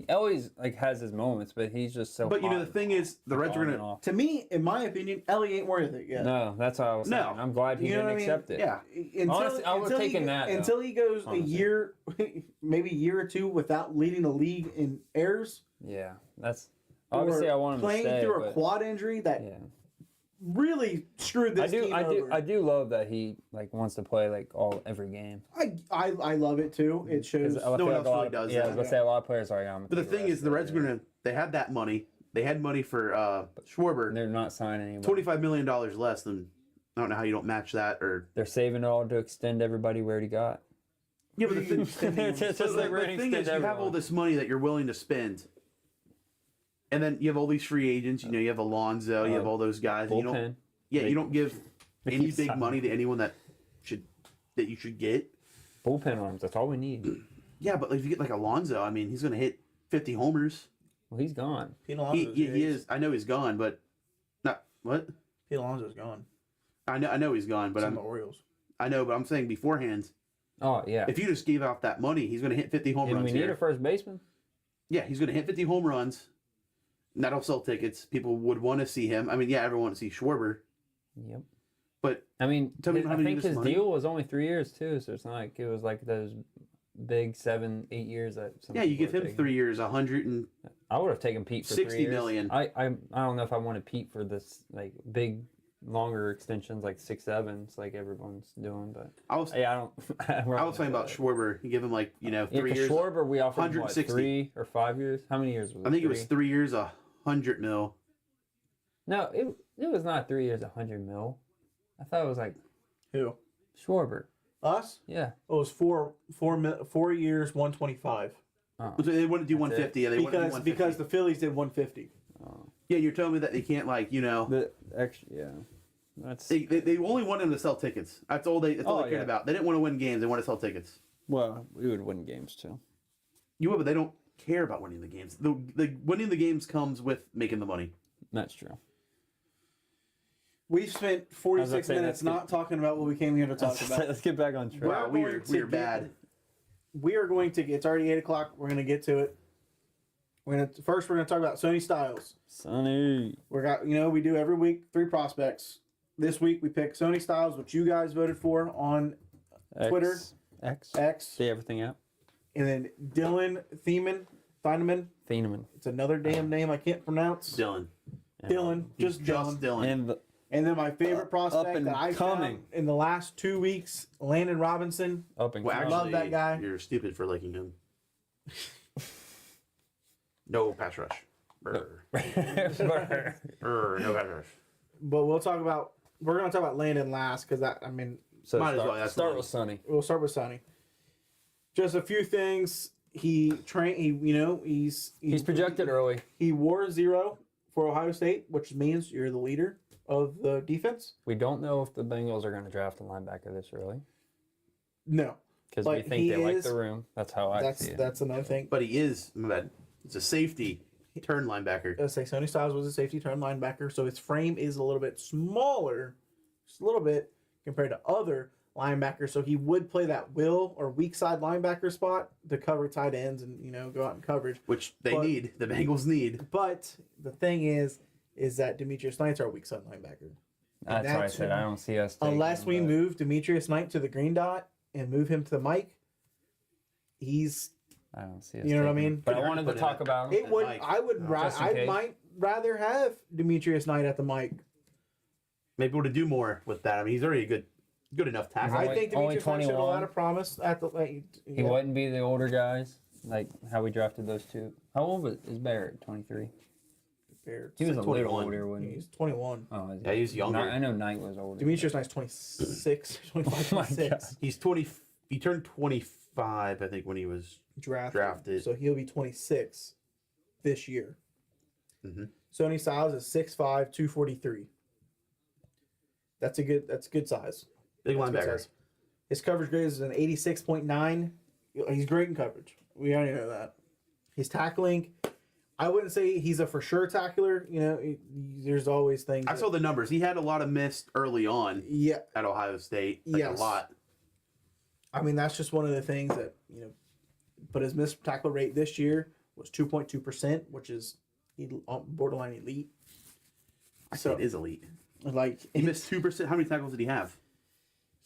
Speaker 3: Ellie's has his moments, but he's just so.
Speaker 4: But the thing is, the Reds are gonna.
Speaker 2: To me, in my opinion, Ellie ain't worth it yet.
Speaker 3: No, that's how I was saying. I'm glad he didn't accept it.
Speaker 4: Yeah.
Speaker 3: Honestly, I would have taken that
Speaker 2: until he goes a year, maybe a year or two without leading the league in errors.
Speaker 3: Yeah, that's obviously I want him to stay.
Speaker 2: Playing through a quad injury that really screwed this team over.
Speaker 3: I do love that he like wants to play like every game.
Speaker 2: I love it too. It shows
Speaker 4: no one else really does
Speaker 3: Yeah, I
Speaker 4: that.
Speaker 3: was gonna say a lot of players are.
Speaker 4: But the thing is, the Reds are gonna. They had that money. They had money for Schwarber.
Speaker 3: They're not signing anybody.
Speaker 4: $25 million less than. I don't know how you don't match that, or
Speaker 3: they're saving it all to extend everybody we already got.
Speaker 4: yeah. But the thing,
Speaker 3: Just
Speaker 4: so
Speaker 3: like
Speaker 4: the
Speaker 3: we're gonna
Speaker 4: thing is,
Speaker 3: extend
Speaker 4: you have all
Speaker 3: everyone.
Speaker 4: this money that you're willing to spend, and then you have all these free agents. You know, you have Alonso, you have all those guys. And you don't,
Speaker 3: Bullpen.
Speaker 4: you don't give any
Speaker 3: keep
Speaker 4: big
Speaker 3: signing.
Speaker 4: money to anyone that you should get.
Speaker 3: Bullpen arms. That's all we need.
Speaker 4: Yeah, but if you get like Alonso, I mean, he's going to hit 50 homers.
Speaker 3: Well, he's gone.
Speaker 2: Pete Alonso's
Speaker 4: He is. I know he's gone, but not what?
Speaker 2: Pete Alonso's gone.
Speaker 4: I know he's gone, but
Speaker 2: It's in the Orioles.
Speaker 4: I know, but I'm saying beforehand,
Speaker 3: Oh yeah.
Speaker 4: if you just gave out that money, he's going to hit 50 home
Speaker 3: And
Speaker 4: runs.
Speaker 3: we need
Speaker 4: here.
Speaker 3: a first baseman.
Speaker 4: Yeah, he's going to hit 50 home runs. And that'll sell tickets. People would want to see him. I mean, yeah, everyone wants to see Schwarber,
Speaker 3: Yep.
Speaker 4: but
Speaker 3: I mean,
Speaker 4: Tell me
Speaker 3: I
Speaker 4: how many
Speaker 3: think
Speaker 4: of this
Speaker 3: his
Speaker 4: money-
Speaker 3: deal was only 3 years too, so it's not like it was like those big 7-8 years that. Some
Speaker 4: yeah, you
Speaker 3: people
Speaker 4: give
Speaker 3: were
Speaker 4: him
Speaker 3: taking.
Speaker 4: 3 years, 100 and
Speaker 3: I would have taken Pete for
Speaker 4: 60
Speaker 3: 3 years.
Speaker 4: million.
Speaker 3: I don't know if I wanted Pete for this like big, longer extensions like 6-7s like everyone's doing, but
Speaker 4: I was
Speaker 3: yeah, I don't.
Speaker 4: I was talking about Schwarber. You give him like 3
Speaker 3: Yeah,
Speaker 4: years.
Speaker 3: Schwarber, we offered him, what,
Speaker 4: 160.
Speaker 3: 3 or 5 years. How many years was it?
Speaker 4: I think it was
Speaker 3: 3?
Speaker 4: 3 years, 100 mil.
Speaker 3: No, it was not 3 years, 100 mil. I thought it was like
Speaker 2: Who?
Speaker 3: Schwarber.
Speaker 2: Us?
Speaker 3: Yeah.
Speaker 2: It was 4 years, 125.
Speaker 3: Oh.
Speaker 4: So they wouldn't do
Speaker 3: That's
Speaker 4: 150. Yeah, they wouldn't do
Speaker 2: Because
Speaker 4: 150.
Speaker 2: because the Phillies did 150.
Speaker 4: Yeah, you're telling me that they can't
Speaker 3: The extra, yeah. That's
Speaker 4: They only want him to sell tickets. That's all they cared
Speaker 3: yeah.
Speaker 4: about. They didn't want to win games. They want to sell tickets.
Speaker 3: well, we would win games too.
Speaker 4: You would, but they don't care about winning the games. The winning the games comes with making the money.
Speaker 3: That's true.
Speaker 2: We've spent
Speaker 3: I was
Speaker 2: 46
Speaker 3: gonna say,
Speaker 2: minutes
Speaker 3: that's
Speaker 2: not talking about what we came here to talk about.
Speaker 3: Let's get back on track.
Speaker 4: Wow,
Speaker 2: We're
Speaker 4: we're
Speaker 2: going to
Speaker 4: bad.
Speaker 2: We are going to. It's already 8 o'clock. We're going to get to it. We're going to talk about Sonny Styles.
Speaker 3: Sonny.
Speaker 2: We do every week 3 prospects. This week we picked Sonny Styles, which you guys voted for on Twitter.
Speaker 3: X.
Speaker 2: X,
Speaker 3: See everything out.
Speaker 2: and then Dillon Thieneman.
Speaker 3: Thieneman.
Speaker 2: It's another damn name I can't pronounce.
Speaker 4: Dylan.
Speaker 2: Dylan, just Dylan.
Speaker 4: Dylan.
Speaker 3: And
Speaker 2: And then my favorite prospect
Speaker 3: and
Speaker 2: that I
Speaker 3: coming.
Speaker 2: found in the last 2 weeks, Landon Robinson.
Speaker 3: up and
Speaker 4: Well,
Speaker 3: coming.
Speaker 2: love that guy.
Speaker 4: You're stupid for liking him. No pass rush. Brr. Brr, no pass rush.
Speaker 2: But we're going to talk about Landon last because
Speaker 3: So
Speaker 4: Might as well, that's
Speaker 3: start
Speaker 4: fine.
Speaker 3: with Sonny.
Speaker 2: we'll start with Sonny. Just a few things. He's
Speaker 3: projected early.
Speaker 2: He wore 0 for Ohio State, which means you're the leader of the defense.
Speaker 3: We don't know if the Bengals are going to draft a linebacker this early
Speaker 2: No,
Speaker 3: because we
Speaker 2: But
Speaker 3: think
Speaker 2: he
Speaker 3: they like
Speaker 2: is-
Speaker 3: the room. That's how I see it.
Speaker 2: that's another thing.
Speaker 4: But he is, my bad. It's a safety turn linebacker.
Speaker 2: Let's say Sonny Styles was a safety turn linebacker, so his frame is a little bit smaller, just a little bit compared to other linebackers. So he would play that will or weak side linebacker spot to cover tight ends and go out in coverage.
Speaker 4: Which they
Speaker 2: But-
Speaker 4: need. The Bengals need.
Speaker 2: But the thing is that Demetrius Knight's our weak side linebacker.
Speaker 3: That's why I said I don't see us.
Speaker 2: Unless
Speaker 3: taking
Speaker 2: we
Speaker 3: him, but-
Speaker 2: move Demetrius Knight to the green dot and move him to the mic, he's
Speaker 3: I don't see us.
Speaker 2: You know what I
Speaker 3: taking him.
Speaker 2: mean?
Speaker 3: But I
Speaker 4: Couldn't
Speaker 3: wanted to
Speaker 4: put
Speaker 3: talk
Speaker 4: it-
Speaker 3: about him.
Speaker 2: it would
Speaker 4: Mike.
Speaker 2: I would
Speaker 3: Just in
Speaker 2: I
Speaker 3: case.
Speaker 2: might rather have Demetrius Knight at the mic.
Speaker 4: Maybe we'll do more with that. I mean, he's already a good enough tackle.
Speaker 3: Only-
Speaker 2: I think
Speaker 3: only
Speaker 2: Demetrius Knight showed a
Speaker 3: 21.
Speaker 2: lot of promise at the
Speaker 3: He wouldn't be the older guys like how we drafted those two. How old is Barrett? 23.
Speaker 2: Bears.
Speaker 3: He was a
Speaker 4: like
Speaker 3: little
Speaker 4: 21.
Speaker 3: older when
Speaker 2: He's 21.
Speaker 3: Oh, is
Speaker 4: Yeah, he's younger.
Speaker 3: I know Knight was older.
Speaker 2: Demetrius Knight's 26, 25,
Speaker 3: Oh my
Speaker 2: 26
Speaker 4: He's 20. He turned 25, I think, when he was drafted.
Speaker 2: So he'll be 26 this year.
Speaker 4: Mhm.
Speaker 2: Sonny Styles is 6'5", 243. That's a good size.
Speaker 4: big
Speaker 2: That's a good
Speaker 4: linebacker.
Speaker 2: size. His coverage grade is an 86.9. He's great in coverage. We already know that. His tackling, I wouldn't say he's a for sure tackler. There's always things.
Speaker 4: I saw the numbers. He had a lot of missed early on
Speaker 2: Yeah,
Speaker 4: at Ohio State. Like
Speaker 2: Yes.
Speaker 4: a lot.
Speaker 2: I mean that's just one of the things that But his missed tackle rate this year was 2.2%, which is borderline elite.
Speaker 4: I said it is elite.
Speaker 2: Like
Speaker 4: He missed 2%. How many tackles did he have?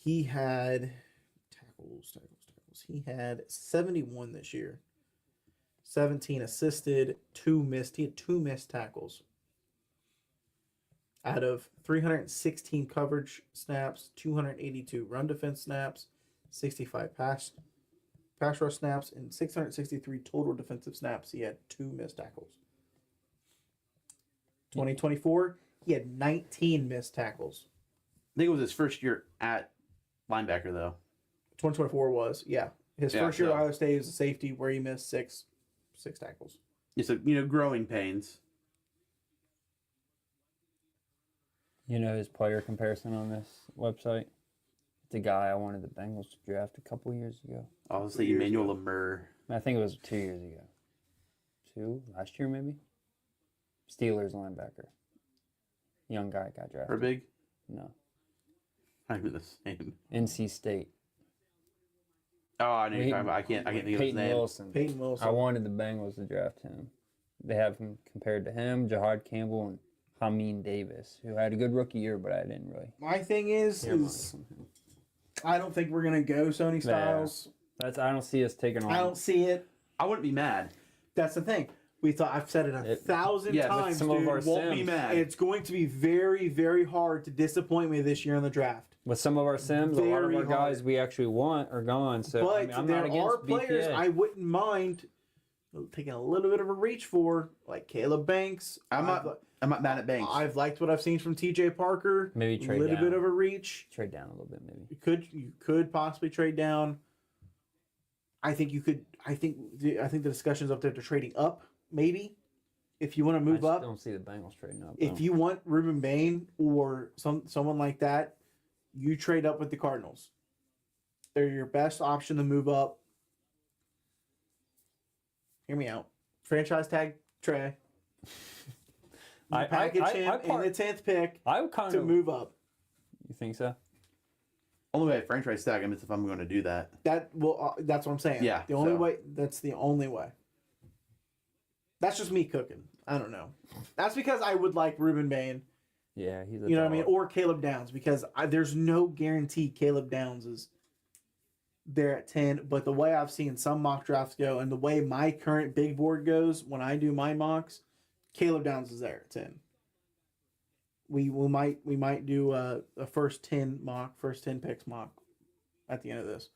Speaker 2: he had tackles. He had 71 this year. 17 assisted, 2 missed. He had 2 missed tackles. out of 316 coverage snaps, 282 run defense snaps, 65 pass rush snaps, and 663 total defensive snaps. He had 2 missed tackles. 2024, he had 19 missed tackles.
Speaker 4: I think it was his first year at linebacker, though.
Speaker 2: 2024 was, yeah. His first year at Ohio State was a safety where he missed six tackles.
Speaker 4: It's growing pains.
Speaker 3: You know his player comparison on this website? It's a guy I wanted the Bengals to draft a couple years ago.
Speaker 4: Obviously, Emmanuel Lemur.
Speaker 3: I think it was 2 years ago. Last year maybe? Steelers linebacker. Young guy got drafted.
Speaker 4: Herbig?
Speaker 3: No.
Speaker 4: Not even the same.
Speaker 3: NC State.
Speaker 4: Oh, I know you're talking about. I can't think of his name.
Speaker 2: Peyton Wilson.
Speaker 3: I wanted the Bengals to draft him. They have him compared to him, Jahad Campbell, and Hameen Davis, who had a good rookie year, but I didn't really.
Speaker 2: My thing is I don't think we're gonna go Sonny Styles.
Speaker 3: I don't see us taking on.
Speaker 2: I don't see it.
Speaker 4: I wouldn't be mad.
Speaker 2: That's the thing. I've said it 1,000 times,
Speaker 3: some
Speaker 2: dude.
Speaker 3: of our
Speaker 4: Won't be
Speaker 3: Sims.
Speaker 4: mad.
Speaker 2: It's going to be very, very hard to disappoint me this year in the draft.
Speaker 3: With some of our Sims, a lot of our guys we actually want are gone. So
Speaker 2: But
Speaker 3: I'm
Speaker 2: there
Speaker 3: not against
Speaker 2: are players
Speaker 3: BPA.
Speaker 2: I wouldn't mind taking a little bit of a reach for, like Caleb Banks.
Speaker 4: I'm not mad at Banks.
Speaker 2: I've liked what I've seen from TJ Parker.
Speaker 3: Maybe trade
Speaker 2: a little
Speaker 3: down.
Speaker 2: bit of a reach.
Speaker 3: Trade down a little bit, maybe.
Speaker 2: You could possibly trade down. I think you could. I think the discussion's up there to trading up, maybe. If you want to move
Speaker 3: I
Speaker 2: up,
Speaker 3: don't see the Bengals trading up.
Speaker 2: if you want Ruben Bain or someone like that, you trade up with the Cardinals. They're your best option to move up. Hear me out. Franchise tag Trey. You package him in the 10th pick
Speaker 3: I would kind
Speaker 2: to
Speaker 3: of
Speaker 2: move up.
Speaker 3: You think so?
Speaker 4: Only way I franchise tag him is if I'm going to do that.
Speaker 2: That's what I'm saying.
Speaker 4: Yeah,
Speaker 2: The only way. That's the only way. That's just me cooking. I don't know. That's because I would like Ruben Bain.
Speaker 3: Yeah, he's
Speaker 2: You know what I mean? Or Caleb Downs, because there's no guarantee Caleb Downs is there at 10. But the way I've seen some mock drafts go and the way my current big board goes when I do my mocks, Caleb Downs is there at 10. We might do a first 10 picks mock at the end of this.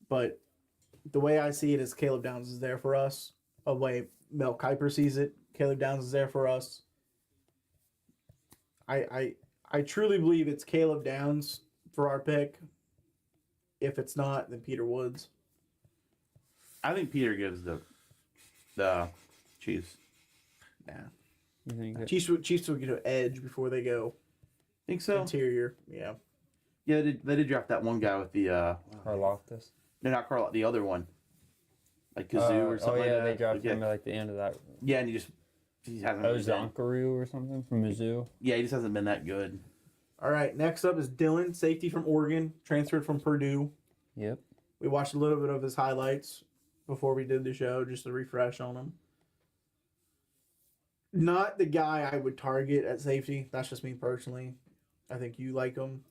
Speaker 2: But the way I see it is Caleb Downs is there for us. The way Mel Kiper sees it, Caleb Downs is there for us. I truly believe it's Caleb Downs for our pick. If it's not, then Peter Woods.
Speaker 4: I think Peter gives the Chiefs.
Speaker 2: Nah.
Speaker 3: You think that-
Speaker 2: Chiefs will get an edge before they go
Speaker 4: Think so?
Speaker 2: interior. Yeah.
Speaker 4: Yeah, they did draft that one guy with the
Speaker 3: Karlaftis?
Speaker 4: no, not Carl, the other one, like Kazoo or something.
Speaker 3: Oh yeah,
Speaker 4: like that.
Speaker 3: they drafted
Speaker 4: yeah.
Speaker 3: him at like the end of that.
Speaker 4: Yeah, and he hasn't. Really been,
Speaker 3: Zonkaru or something from Mizzou.
Speaker 4: yeah, he just hasn't been that good.
Speaker 2: All right. Next up is Dillon, safety from Oregon, transferred from Purdue.
Speaker 3: Yep.
Speaker 2: We watched a little bit of his highlights before we did the show, just to refresh on him. Not the guy I would target at safety. That's just me personally. I think you like him.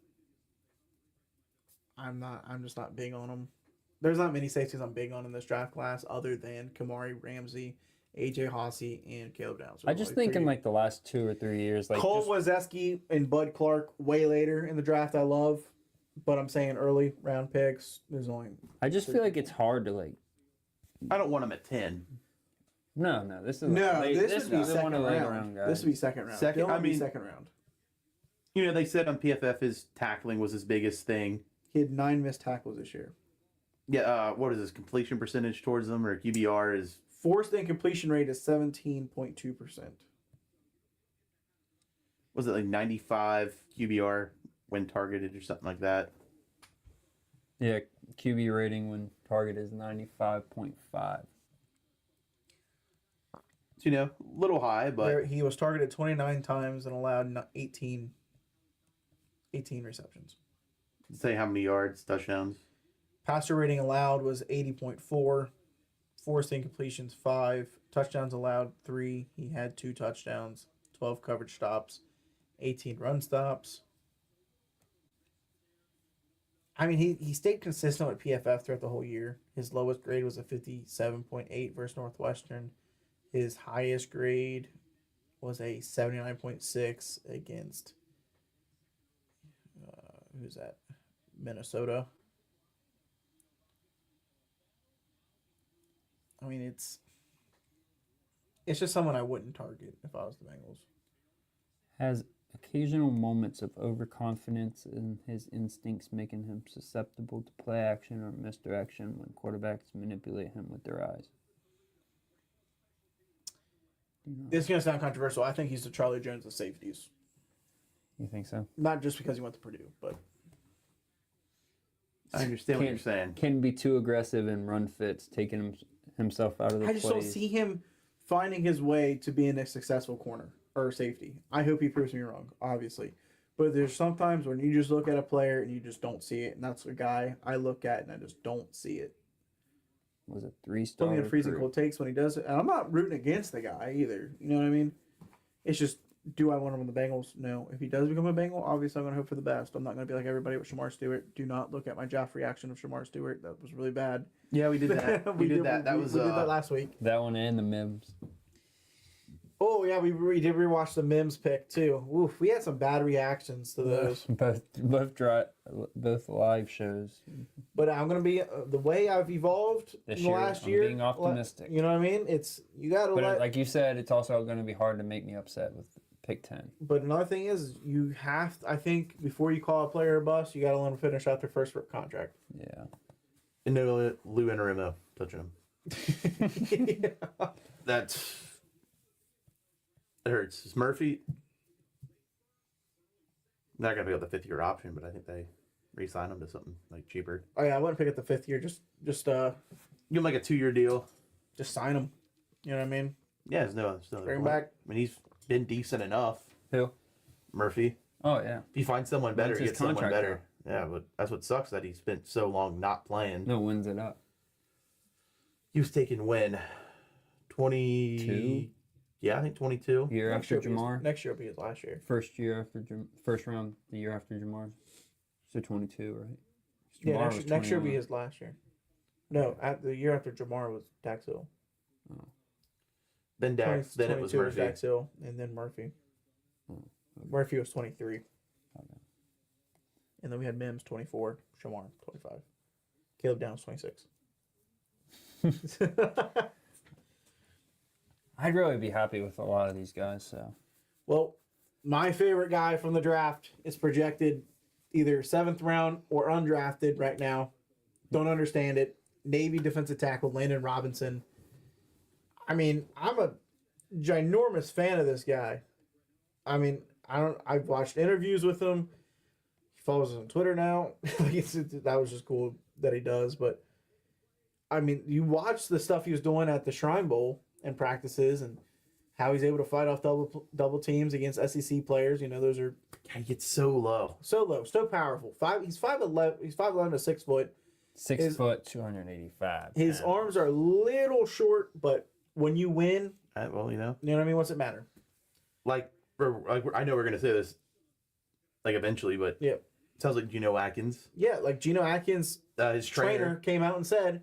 Speaker 2: I'm not. I'm just not big on him. There's not many safeties I'm big on in this draft class other than Kamari Ramsey, AJ Hossey, and Caleb Downs.
Speaker 3: I just think in like the last 2 or 3 years, like
Speaker 2: Cole Wazeski and Bud Clark way later in the draft. I love, but I'm saying early round picks. There's only.
Speaker 3: I just feel like it's hard to like.
Speaker 4: I don't want him at 10.
Speaker 3: No, this is
Speaker 2: This would be
Speaker 3: one
Speaker 2: second
Speaker 3: of the later
Speaker 2: round.
Speaker 3: round guys.
Speaker 2: This would be second round.
Speaker 4: Second-
Speaker 2: Dillon
Speaker 4: I
Speaker 2: would be
Speaker 4: mean-
Speaker 2: second round.
Speaker 4: You know, they said on PFF his tackling was his biggest thing.
Speaker 2: He had 9 missed tackles this year.
Speaker 4: Yeah, what is his completion percentage towards them, or QBR is?
Speaker 2: Forced incompletion rate is 17.2%.
Speaker 4: Was it like 95 QBR when targeted or something like that?
Speaker 3: Yeah, QB rating when target is 95.5.
Speaker 4: So, you know, a little high, but
Speaker 2: He was targeted 29 times and allowed 18 receptions.
Speaker 4: say how many yards, touchdowns.
Speaker 2: Passer rating allowed was 80.4. Forced incompletions 5. Touchdowns allowed 3. He had 2 touchdowns. 12 coverage stops. 18 run stops. I mean, he stayed consistent with PFF throughout the whole year. His lowest grade was a 57.8 versus Northwestern. His highest grade was a 79.6 against who's that? Minnesota. I mean, it's just someone I wouldn't target if I was the Bengals.
Speaker 3: Has occasional moments of overconfidence in his instincts, making him susceptible to play action or misdirection when quarterbacks manipulate him with their eyes.
Speaker 2: This is going to sound controversial. I think he's the Charlie Jones of safeties.
Speaker 3: You think so?
Speaker 2: Not just because he went to Purdue, but
Speaker 4: I understand what you're saying.
Speaker 3: Can be too aggressive in run fits, taking himself out of the
Speaker 2: I just don't see him finding his way to being a successful corner or safety. I hope he proves me wrong, obviously. But there's sometimes when you just look at a player and you just don't see it, and that's a guy I look at and I just don't see it.
Speaker 3: Was it 3-star?
Speaker 2: Putting in freezing cold takes when he does it. And I'm not rooting against the guy either. You know what I mean? It's just, do I want him on the Bengals? No. If he does become a Bengal, obviously I'm going to hope for the best. I'm not going to be like everybody with Shamar Stewart. Do not look at my Joff reaction of Shamar Stewart. That was really bad.
Speaker 4: Yeah, we did that. we did that.
Speaker 2: We did that last week.
Speaker 3: That one and the Mims.
Speaker 2: Oh, yeah, we did rewatch the Mims pick, too. Oof, we had some bad reactions to those.
Speaker 3: both live shows.
Speaker 2: But I'm going to be, the way I've evolved
Speaker 3: This
Speaker 2: in the
Speaker 3: year,
Speaker 2: last
Speaker 3: I'm
Speaker 2: year.
Speaker 3: being optimistic.
Speaker 2: You know what I mean? It's, you got to
Speaker 3: But like you said, it's also going to be hard to make me upset with pick 10.
Speaker 2: But another thing is, you have to, I think, before you call a player a bust, you got to let them finish out their first contract.
Speaker 3: Yeah.
Speaker 4: And no Lou Anarumo touching him.
Speaker 2: Yeah.
Speaker 4: It hurts. It's Murphy. Not going to be able the 5th-year option, but I think they re-sign him to something like cheaper.
Speaker 2: Oh yeah, I wouldn't pick up the 5th year. Just
Speaker 4: give him like a 2-year deal.
Speaker 2: Just sign him. You know what I mean?
Speaker 4: Yeah, there's no
Speaker 2: Bring him back.
Speaker 4: I mean, he's been decent enough.
Speaker 3: Who?
Speaker 4: Murphy.
Speaker 3: Oh yeah.
Speaker 4: If you find someone better,
Speaker 3: When's
Speaker 4: you
Speaker 3: his
Speaker 4: get someone
Speaker 3: contract
Speaker 4: better. Yeah, but that's what sucks, that he spent so long not playing.
Speaker 3: No, wins it up.
Speaker 4: He was taking when? 22? Yeah, I think 22.
Speaker 3: Year after Jamar.
Speaker 2: Next year will be his last year.
Speaker 3: First round the year after Jamar. So 22, right?
Speaker 2: Yeah,
Speaker 3: Jamar
Speaker 2: next year will be his last year. No, the year after Jamar was Dax Hill.
Speaker 3: Oh.
Speaker 4: Then Dax. Then it was Murphy.
Speaker 2: Dax Hill, and then Murphy.
Speaker 3: Oh, okay.
Speaker 2: Murphy was 23.
Speaker 3: Okay.
Speaker 2: And then we had Mims 24, Shamar 25. Caleb Downs 26.
Speaker 3: I'd really be happy with a lot of these guys. So,
Speaker 2: well, my favorite guy from the draft is projected either 7th round or undrafted right now. Don't understand it. Navy defensive tackle Landon Robinson. I mean, I'm a ginormous fan of this guy. I mean, I've watched interviews with him. He follows us on Twitter now. That was just cool that he does. But I mean, you watch the stuff he was doing at the Shrine Bowl and practices, and how he's able to fight off double teams against SEC players. You know, those are
Speaker 4: He gets so low.
Speaker 2: so powerful. He's 5'11". He's 5'11" to 6 foot.
Speaker 3: 6 foot, 285.
Speaker 2: His arms are a little short, but when you win,
Speaker 4: Well, you know
Speaker 2: what I mean. What's it matter?
Speaker 4: like I know we're gonna say this, like eventually, but
Speaker 2: Yeah.
Speaker 4: it sounds like Geno Atkins,
Speaker 2: Yeah, like Geno Atkins,
Speaker 4: his
Speaker 2: trainer came out and said,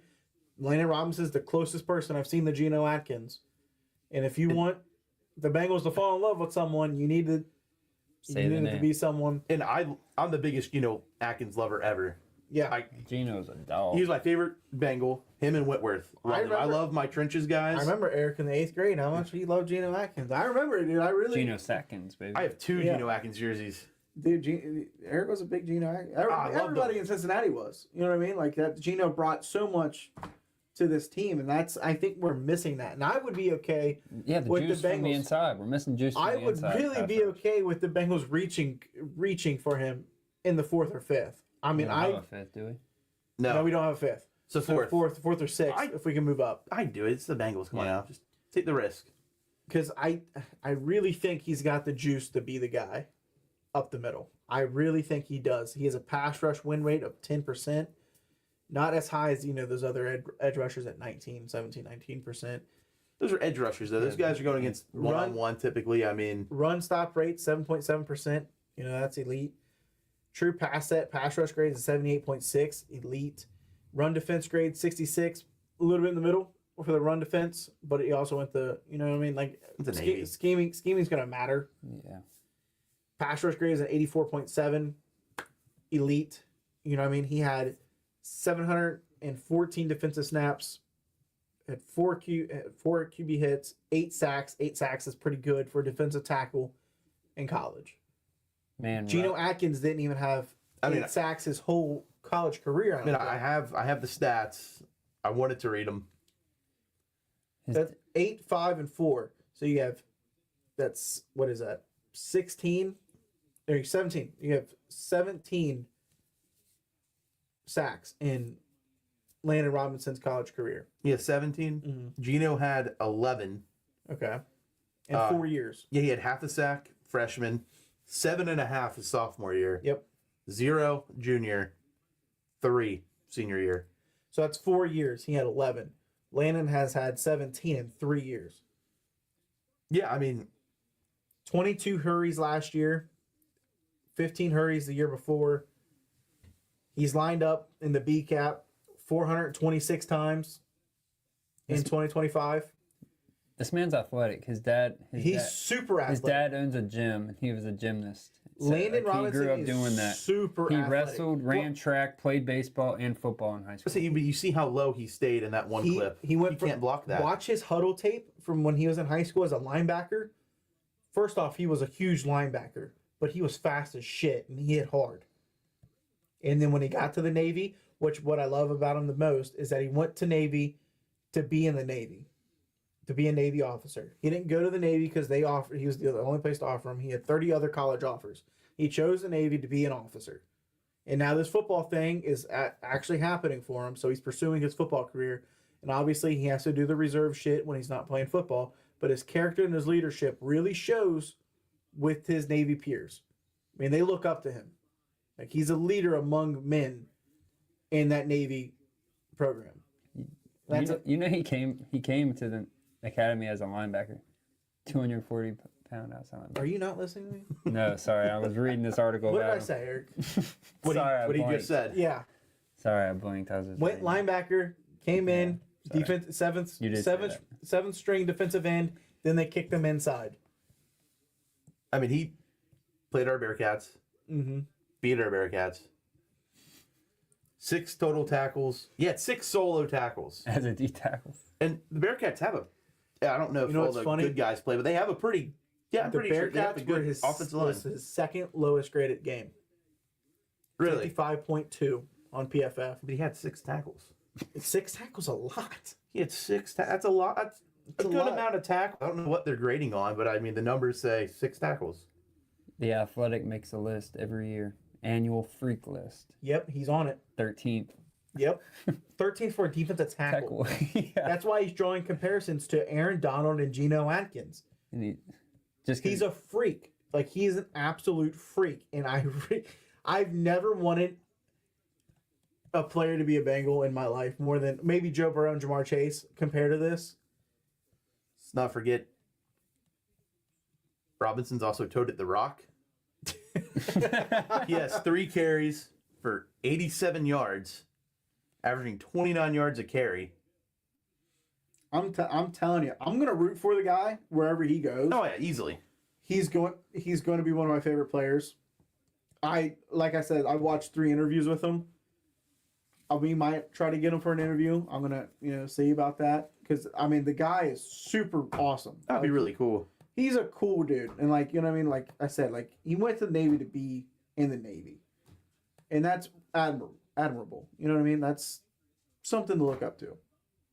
Speaker 2: Landon Robinson's the closest person I've seen to Geno Atkins. And if you want the Bengals to fall in love with someone, you need to to be someone.
Speaker 4: And I'm the biggest Atkins lover ever.
Speaker 2: Yeah,
Speaker 3: Geno's a dog.
Speaker 4: He was my favorite Bengal. Him and Whitworth. I love my trenches guys.
Speaker 2: I remember Eric in the 8th grade how much he loved Geno Atkins. I remember it, dude. I really
Speaker 3: Geno Sackins, baby.
Speaker 4: I have 2 Geno Atkins jerseys.
Speaker 2: Dude, Eric was a big Geno Atkins. Everybody in Cincinnati was. You know what I mean? Like that. Geno brought so much to this team, and I think we're missing that. And I would be okay.
Speaker 3: Yeah, the
Speaker 2: with
Speaker 3: juice
Speaker 2: the
Speaker 3: from the
Speaker 2: Bengals.
Speaker 3: inside. We're missing juice from the
Speaker 2: I would
Speaker 3: inside.
Speaker 2: really be okay with the Bengals reaching for him in the 4th or 5th. I mean,
Speaker 3: We don't have a fifth, do we?
Speaker 2: no, we don't have a 5th.
Speaker 4: So fourth.
Speaker 2: Fourth or 6th, if we can move up.
Speaker 4: I do it. It's the Bengals. Come on now. Just take the risk.
Speaker 2: Because I really think he's got the juice to be the guy up the middle. I really think he does. He has a pass rush win rate of 10%. Not as high as, those other edge rushers at 19%.
Speaker 4: Those are edge rushers, though. Those guys are going against one-on-one typically. I mean,
Speaker 2: run stop rate, 7.7%. That's elite. True pass rush grade is 78.6, elite. Run defense grade, 66, a little bit in the middle. for the run defense, but he also went the, you know what I mean? Like,
Speaker 4: The Navy.
Speaker 2: scheming's going to matter.
Speaker 3: Yeah.
Speaker 2: Pass rush grade is an 84.7, elite. You know what I mean? He had 714 defensive snaps, had four QB hits, 8 sacks. 8 sacks is pretty good for a defensive tackle in college.
Speaker 3: Man,
Speaker 2: Geno Atkins didn't even have 8 sacks his whole college career.
Speaker 4: I have the stats. I wanted to read them.
Speaker 2: That's 8, 5, and 4. So you have, that's, what is that? 16 or 17. You have 17 sacks in Landon Robinson's college career.
Speaker 4: He had 17.
Speaker 2: Mm-hmm.
Speaker 4: Geno had 11.
Speaker 2: Okay. In 4 years.
Speaker 4: Yeah, he had half a sack freshman, 7.5 his sophomore year.
Speaker 2: Yep.
Speaker 4: 0 junior, 3 senior year.
Speaker 2: So that's 4 years. He had 11. Landon has had 17 in 3 years.
Speaker 4: Yeah, I mean,
Speaker 2: 22 hurries last year, 15 hurries the year before. He's lined up in the B cap 426 times in 2025.
Speaker 3: This man's athletic. He's
Speaker 2: super athletic.
Speaker 3: His dad owns a gym, and he was a gymnast. So,
Speaker 2: Landon Robinson
Speaker 3: he grew up
Speaker 2: is
Speaker 3: doing that.
Speaker 2: super
Speaker 3: He
Speaker 2: athletic.
Speaker 3: wrestled, ran track, played baseball and football in high school.
Speaker 4: but you see how low he stayed in that one clip.
Speaker 2: He went
Speaker 4: you can't block that.
Speaker 2: Watch his huddle tape from when he was in high school as a linebacker. First off, he was a huge linebacker, but he was fast as shit and he hit hard. And then when he got to the Navy, which what I love about him the most is that he went to Navy to be in the Navy, to be a Navy officer. He didn't go to the Navy because he was the only place to offer him. He had 30 other college offers. He chose the Navy to be an officer. And now this football thing is actually happening for him. So he's pursuing his football career. And obviously he has to do the reserve shit when he's not playing football. But his character and his leadership really shows with his Navy peers. I mean, they look up to him. Like, he's a leader among men in that Navy program.
Speaker 3: He came to the academy as a linebacker, 240-pound outside linebacker.
Speaker 2: Are you not listening to me?
Speaker 3: No, sorry, I was reading this article.
Speaker 2: What did
Speaker 3: about
Speaker 2: I
Speaker 3: him.
Speaker 2: say, Eric?
Speaker 4: What he just said.
Speaker 2: Yeah.
Speaker 3: Sorry, I blinked. I was just
Speaker 2: Went
Speaker 3: reading.
Speaker 2: linebacker, came in,
Speaker 3: sorry.
Speaker 2: defense
Speaker 3: You did
Speaker 2: seventh string defensive end. Then they kicked him inside.
Speaker 4: I mean, he played our Bearcats, beat our Bearcats. 6 total tackles. He had 6 solo tackles.
Speaker 3: as a D tackle.
Speaker 4: And the Bearcats have I don't know if all the good guys play, but they have a pretty, I'm pretty sure they have a good offensive line.
Speaker 2: Was his second lowest graded game.
Speaker 4: Really?
Speaker 2: 55.2 on PFF.
Speaker 4: But he had 6 tackles.
Speaker 2: 6 tackles a lot.
Speaker 4: He had 6 that's a lot. That's a good amount of tackles. I don't know what they're grading on, but I mean, the numbers say 6 tackles.
Speaker 3: The Athletic makes a list every year. Annual freak list.
Speaker 2: Yep, he's on it.
Speaker 3: 13th.
Speaker 2: Yep. 13th for a defensive tackle.
Speaker 3: Yeah.
Speaker 2: That's why he's drawing comparisons to Aaron Donald and Geno Atkins.
Speaker 3: And
Speaker 2: He's a freak. Like, he's an absolute freak. And I've never wanted a player to be a Bengal in my life more than maybe Joe Burrow and Jamar Chase compared to this.
Speaker 4: Let's not forget, Robinson's also toted the rock. He has 3 carries for 87 yards, averaging 29 yards a carry.
Speaker 2: I'm telling you, I'm gonna root for the guy wherever he goes.
Speaker 4: Oh yeah, easily.
Speaker 2: He's going to be one of my favorite players. Like I said, I watched 3 interviews with him. We might try to get him for an interview. I'm gonna see about that because I mean the guy is super awesome.
Speaker 4: That'd be really cool.
Speaker 2: He's a cool dude, and like you know what I mean. Like I said, like he went to the Navy to be in the Navy, and that's admirable. You know what I mean? That's something to look up to.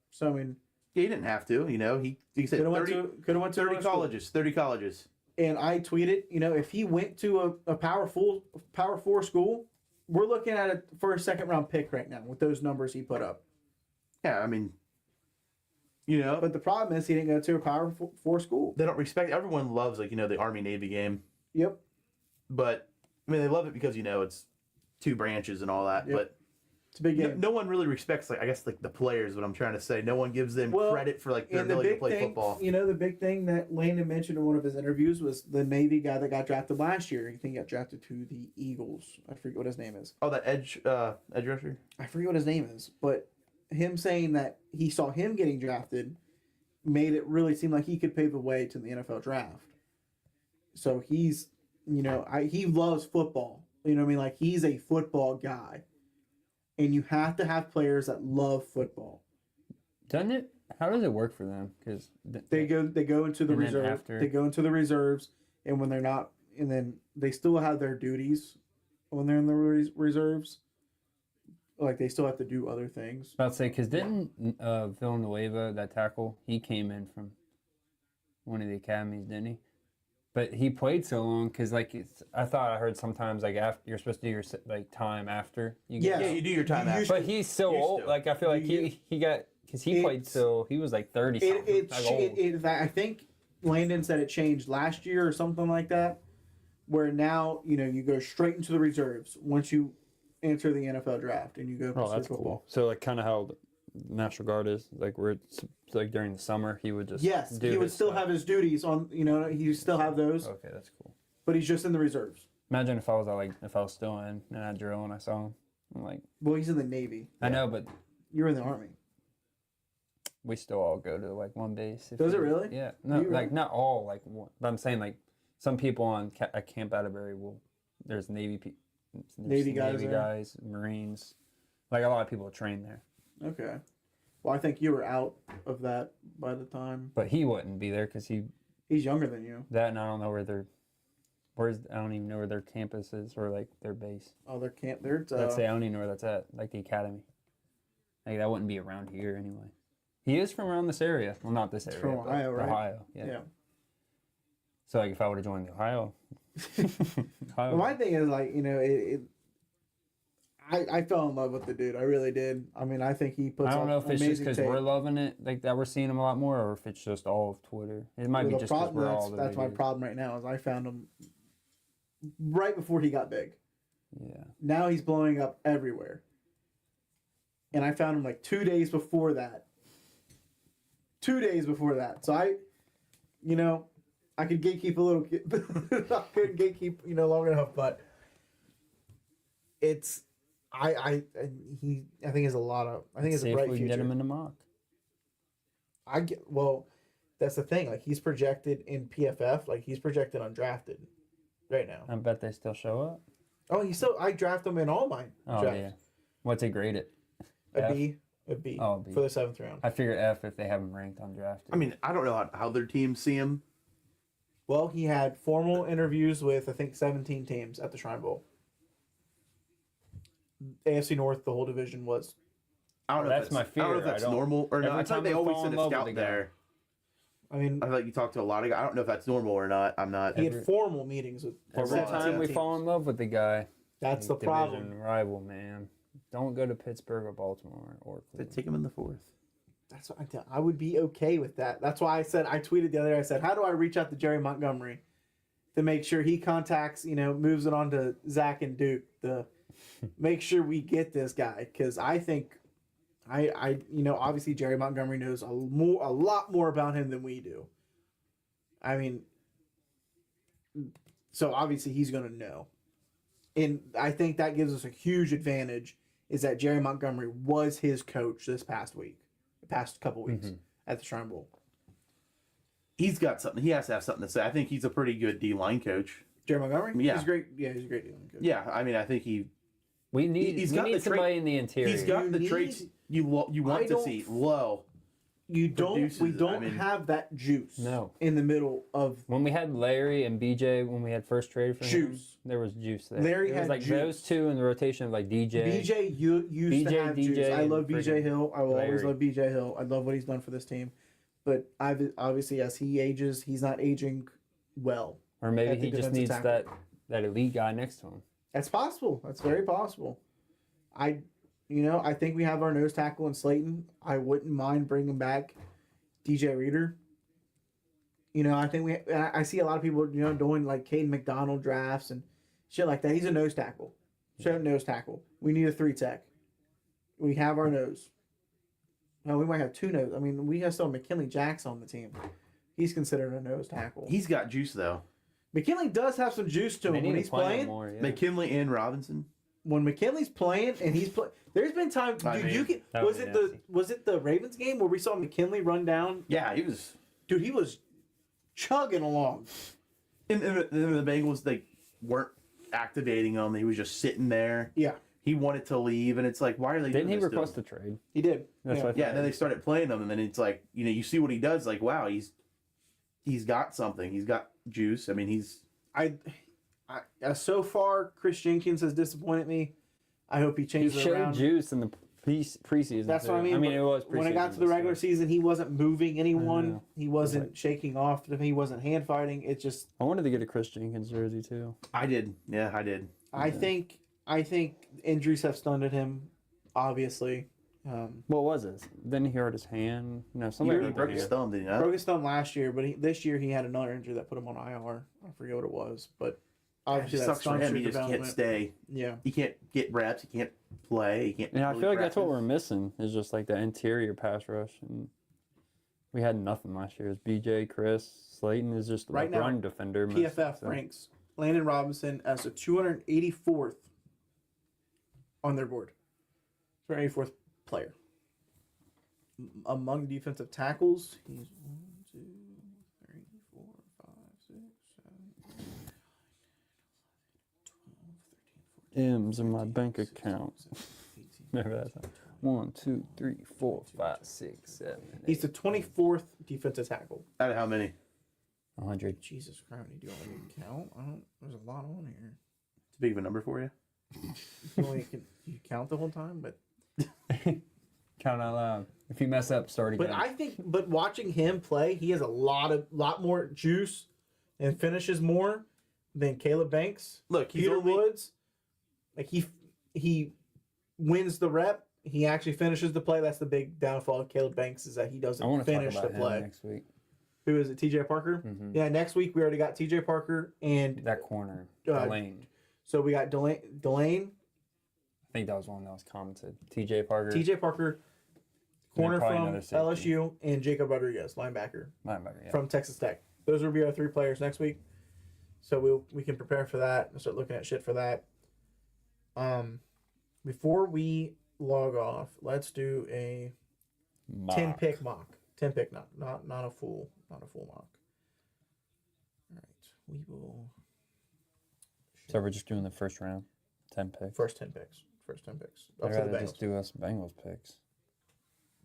Speaker 2: So I mean,
Speaker 4: he didn't have to. He said 30 colleges. 30 colleges.
Speaker 2: And I tweeted, if he went to a Power 4 school, we're looking at it for a 2nd round pick right now with those numbers he put up.
Speaker 4: Yeah, I mean,
Speaker 2: But the problem is he didn't go to a Power 4 school.
Speaker 4: They don't respect. Everyone loves the Army Navy game.
Speaker 2: Yep.
Speaker 4: But I mean, they love it because it's 2 branches and all that.
Speaker 2: Yep.
Speaker 4: But
Speaker 2: it's a big game.
Speaker 4: No one really respects the players. What I'm trying to say, no one gives them credit for their ability to play football.
Speaker 2: The big thing that Landon mentioned in one of his interviews was the Navy guy that got drafted last year. I think he got drafted to the Eagles. I forget what his name is.
Speaker 4: Oh, that edge rusher.
Speaker 2: I forget what his name is, but him saying that he saw him getting drafted made it really seem like he could pave the way to the NFL draft. So he's, he loves football. You know what I mean? Like, he's a football guy. And you have to have players that love football.
Speaker 3: Doesn't it? How does it work for them? Because
Speaker 2: they go into the reserve. They go into the reserves, and when they're not, and then they still have their duties when they're in the reserves. Like, they still have to do other things.
Speaker 3: I was about to say, because didn't Villanueva, that tackle, he came in from one of the academies, didn't he? But he played so long because, like, I thought I heard sometimes, like, after you're supposed to do your time after. You
Speaker 4: yeah, you do your time after.
Speaker 3: But he's so old. Like, I feel like he got, because he played till he was like 30 something.
Speaker 2: I think Landon said it changed last year or something like that, where now, you go straight into the reserves once you enter the NFL draft and you go to
Speaker 3: that's cool. So, like, kind of how the National Guard is, like, where it's like during the summer, he would just
Speaker 2: he would still have his duties on, he still have those.
Speaker 3: Okay, that's cool.
Speaker 2: But he's just in the reserves.
Speaker 3: Imagine if I was still in and I drill and I saw him. I'm like,
Speaker 2: well, he's in the Navy.
Speaker 3: I know, but
Speaker 2: you're in the Army.
Speaker 3: We still all go to like one base.
Speaker 2: Does it really?
Speaker 3: Yeah. No, like not all. Like, but I'm saying like some people on at Camp Atterbury there's Navy guys, Marines. Like a lot of people train there.
Speaker 2: Okay. Well, I think you were out of that by the time.
Speaker 3: But he wouldn't be there because he's
Speaker 2: younger than you.
Speaker 3: That, and I don't know I don't even know where their campus is or like their base.
Speaker 2: Oh, their camp.
Speaker 3: Let's say I don't even know where that's at. Like the academy. Like that wouldn't be around here anyway. He is from around this area. Well, not this area.
Speaker 2: From Ohio, right?
Speaker 3: Ohio, yeah. So like if I would have joined the Ohio.
Speaker 2: Well, my thing is like I fell in love with the dude. I really did. I mean, I think he puts.
Speaker 3: I don't know if it's just because
Speaker 2: tape.
Speaker 3: we're loving it, like that we're seeing him a lot more, or if it's just all of Twitter. It might be just because we're all.
Speaker 2: That's my problem right now. Is I found him right before he got big.
Speaker 3: Yeah. Now
Speaker 2: he's blowing up everywhere. And I found him like 2 days before that. 2 days before that. So I could gatekeep a little. I couldn't gatekeep, long enough, but it's. I think it's a lot of. I think it's a bright future.
Speaker 3: Get him in the mock.
Speaker 2: That's the thing. Like he's projected in PFF. Like he's projected undrafted, right now.
Speaker 3: I bet they still show up.
Speaker 2: Oh, I draft him in all mine.
Speaker 3: Oh drafts. Yeah. What's it graded?
Speaker 2: A B. Oh, B for the 7th round.
Speaker 3: I figured F if they have him ranked undrafted.
Speaker 4: I mean, I don't know how their teams see him.
Speaker 2: Well, he had formal interviews with I think 17 teams at the Shrine Bowl. AFC North, the whole division was.
Speaker 4: I don't know. That's my fear. I don't know if that's normal or not. I thought they always send a scout there.
Speaker 2: I mean,
Speaker 4: I thought you talked to a lot of guys. I don't know if that's normal or not. I'm not.
Speaker 2: He had formal meetings with.
Speaker 3: Every time we fall in love with the guy.
Speaker 2: That's the problem.
Speaker 3: Rival, man. Don't go to Pittsburgh or Baltimore or Cleveland.
Speaker 4: They take him in the 4th.
Speaker 2: That's what I would be okay with that. That's why I tweeted the other day. I said, how do I reach out to Jerry Montgomery to make sure he contacts, moves it on to Zach and Duke to make sure we get this guy, because I think, obviously Jerry Montgomery knows a lot more about him than we do. I mean, so obviously he's going to know, and I think that gives us a huge advantage. Is that Jerry Montgomery was his coach this past couple weeks at the Shrine Bowl.
Speaker 4: He's got something. He has to have something to say. I think he's a pretty good D-line coach.
Speaker 2: Jerry Montgomery?
Speaker 4: Yeah.
Speaker 2: He's great. Yeah, he's a great D-line coach.
Speaker 4: Yeah, I mean, I think
Speaker 3: we need somebody in the interior.
Speaker 4: He's got the traits you want to see. Low.
Speaker 2: We don't have that juice.
Speaker 3: No.
Speaker 2: In the middle of
Speaker 3: when we had Larry and BJ, when we had first traded for him, there was juice there.
Speaker 2: Larry had
Speaker 3: like juice. Those two in the rotation of like DJ.
Speaker 2: BJ used to have juice. I love BJ Hill. I will always love BJ Hill. I love what he's done for this team. But obviously, as he ages, he's not aging well.
Speaker 3: Or maybe he just needs that elite guy next to him.
Speaker 2: That's possible. That's very possible. I think we have our nose tackle in Slayton. I wouldn't mind bringing back DJ Reader. I think I see a lot of people, doing like Caden McDonald drafts and shit like that. He's a nose tackle. Straight nose tackle. We need a 3-tech. We have our nose. No, we might have 2 nose. I mean, we have still McKinley Jacks on the team. He's considered a nose tackle.
Speaker 4: He's got juice though.
Speaker 2: McKinley does have some juice to him when he's playing.
Speaker 4: More, yeah. McKinley and Robinson.
Speaker 2: when McKinley's playing and he's there's been times. Was it the Ravens game where we saw McKinley run down?
Speaker 4: Yeah, he was.
Speaker 2: Dude, he was chugging along.
Speaker 4: And the Bengals, they weren't activating him. He was just sitting there.
Speaker 2: Yeah.
Speaker 4: He wanted to leave, and it's like, why are they
Speaker 3: Didn't
Speaker 4: doing
Speaker 3: he
Speaker 4: this to
Speaker 3: request
Speaker 4: him?
Speaker 3: a trade?
Speaker 2: He did.
Speaker 3: That's what I
Speaker 4: Yeah, and then they started playing him, and then it's like, you see what he does. Like, wow, he's got something. He's got juice. I mean, he's.
Speaker 2: So far, Chris Jenkins has disappointed me. I hope he
Speaker 3: He
Speaker 2: changes it
Speaker 3: showed
Speaker 2: around.
Speaker 3: juice in the preseason.
Speaker 2: That's
Speaker 3: too.
Speaker 2: what I mean.
Speaker 3: I mean, it was preseason.
Speaker 2: When it got to the regular season, he wasn't moving anyone.
Speaker 3: know.
Speaker 2: He wasn't shaking off. He wasn't hand fighting. It just.
Speaker 3: I wanted to get a Chris Jenkins jersey too.
Speaker 4: I did. Yeah, I did.
Speaker 2: I think injuries have stunted him. Obviously.
Speaker 3: What was it? Then he hurt his hand. No, somebody
Speaker 4: He broke his thumb, didn't he?
Speaker 2: Broke his thumb last year, but this year he had another injury that put him on IR. I forget what it was, but obviously
Speaker 4: It
Speaker 2: that
Speaker 4: sucks for
Speaker 2: stunts
Speaker 4: him.
Speaker 2: your
Speaker 4: He just can't
Speaker 2: development.
Speaker 4: stay.
Speaker 2: Yeah.
Speaker 4: He can't get reps. He can't play. He can't.
Speaker 3: And I
Speaker 4: really
Speaker 3: feel like that's what
Speaker 4: practice.
Speaker 3: we're missing is just like the interior pass rush, and we had nothing last year. It's BJ, Chris, Slayton is just
Speaker 2: Right
Speaker 3: a
Speaker 2: now,
Speaker 3: run defender.
Speaker 2: PFF
Speaker 3: so.
Speaker 2: ranks Landon Robinson as the 284th on their board. 284th player. Among defensive tackles, he's 1, 2, 3, 4, 5, 6, 7, 8, 9, 10, 11, 12, 13, 14.
Speaker 3: M's in my bank account.
Speaker 2: 18.
Speaker 3: Remember that time? 1, 2, 3, 4, 5, 6, 7.
Speaker 2: He's the 24th defensive tackle.
Speaker 4: Out of how many?
Speaker 3: 100.
Speaker 2: Jesus Christ, do you want me to count? There's a lot on here.
Speaker 4: It's big of a number for you.
Speaker 2: You count the whole time, but
Speaker 3: Count out loud. If you mess up, start again.
Speaker 2: but watching him play, he has a lot more juice and finishes more than Caleb Banks.
Speaker 4: Look, he's
Speaker 2: Peter
Speaker 4: only,
Speaker 2: Woods, like he wins the rep. He actually finishes the play. That's the big downfall of Caleb Banks is that he
Speaker 3: I
Speaker 2: doesn't
Speaker 3: want to talk
Speaker 2: finish the
Speaker 3: about him
Speaker 2: play.
Speaker 3: next week.
Speaker 2: Who is it? T.J. Parker.
Speaker 3: Mhm.
Speaker 2: Yeah, next week we already got T.J. Parker and
Speaker 3: That corner,
Speaker 2: Uh,
Speaker 3: Lane.
Speaker 2: so we got Delane,
Speaker 3: I think that was one that was commented. TJ Parker.
Speaker 2: T.J. Parker, corner
Speaker 3: probably
Speaker 2: from
Speaker 3: another safety.
Speaker 2: LSU, and Jacob Rodriguez, linebacker
Speaker 3: Linebacker, yeah.
Speaker 2: from Texas Tech. Those will be our 3 players next week. So we can prepare for that and start looking at shit for that. Before we log off, let's do a 10 pick mock. 10 pick, not a full mock. All right, we will.
Speaker 3: So we're just doing the first round, 10 picks.
Speaker 2: First 10 picks. Up
Speaker 3: I'd
Speaker 2: to the
Speaker 3: rather
Speaker 2: Bengals.
Speaker 3: just do us Bengals picks.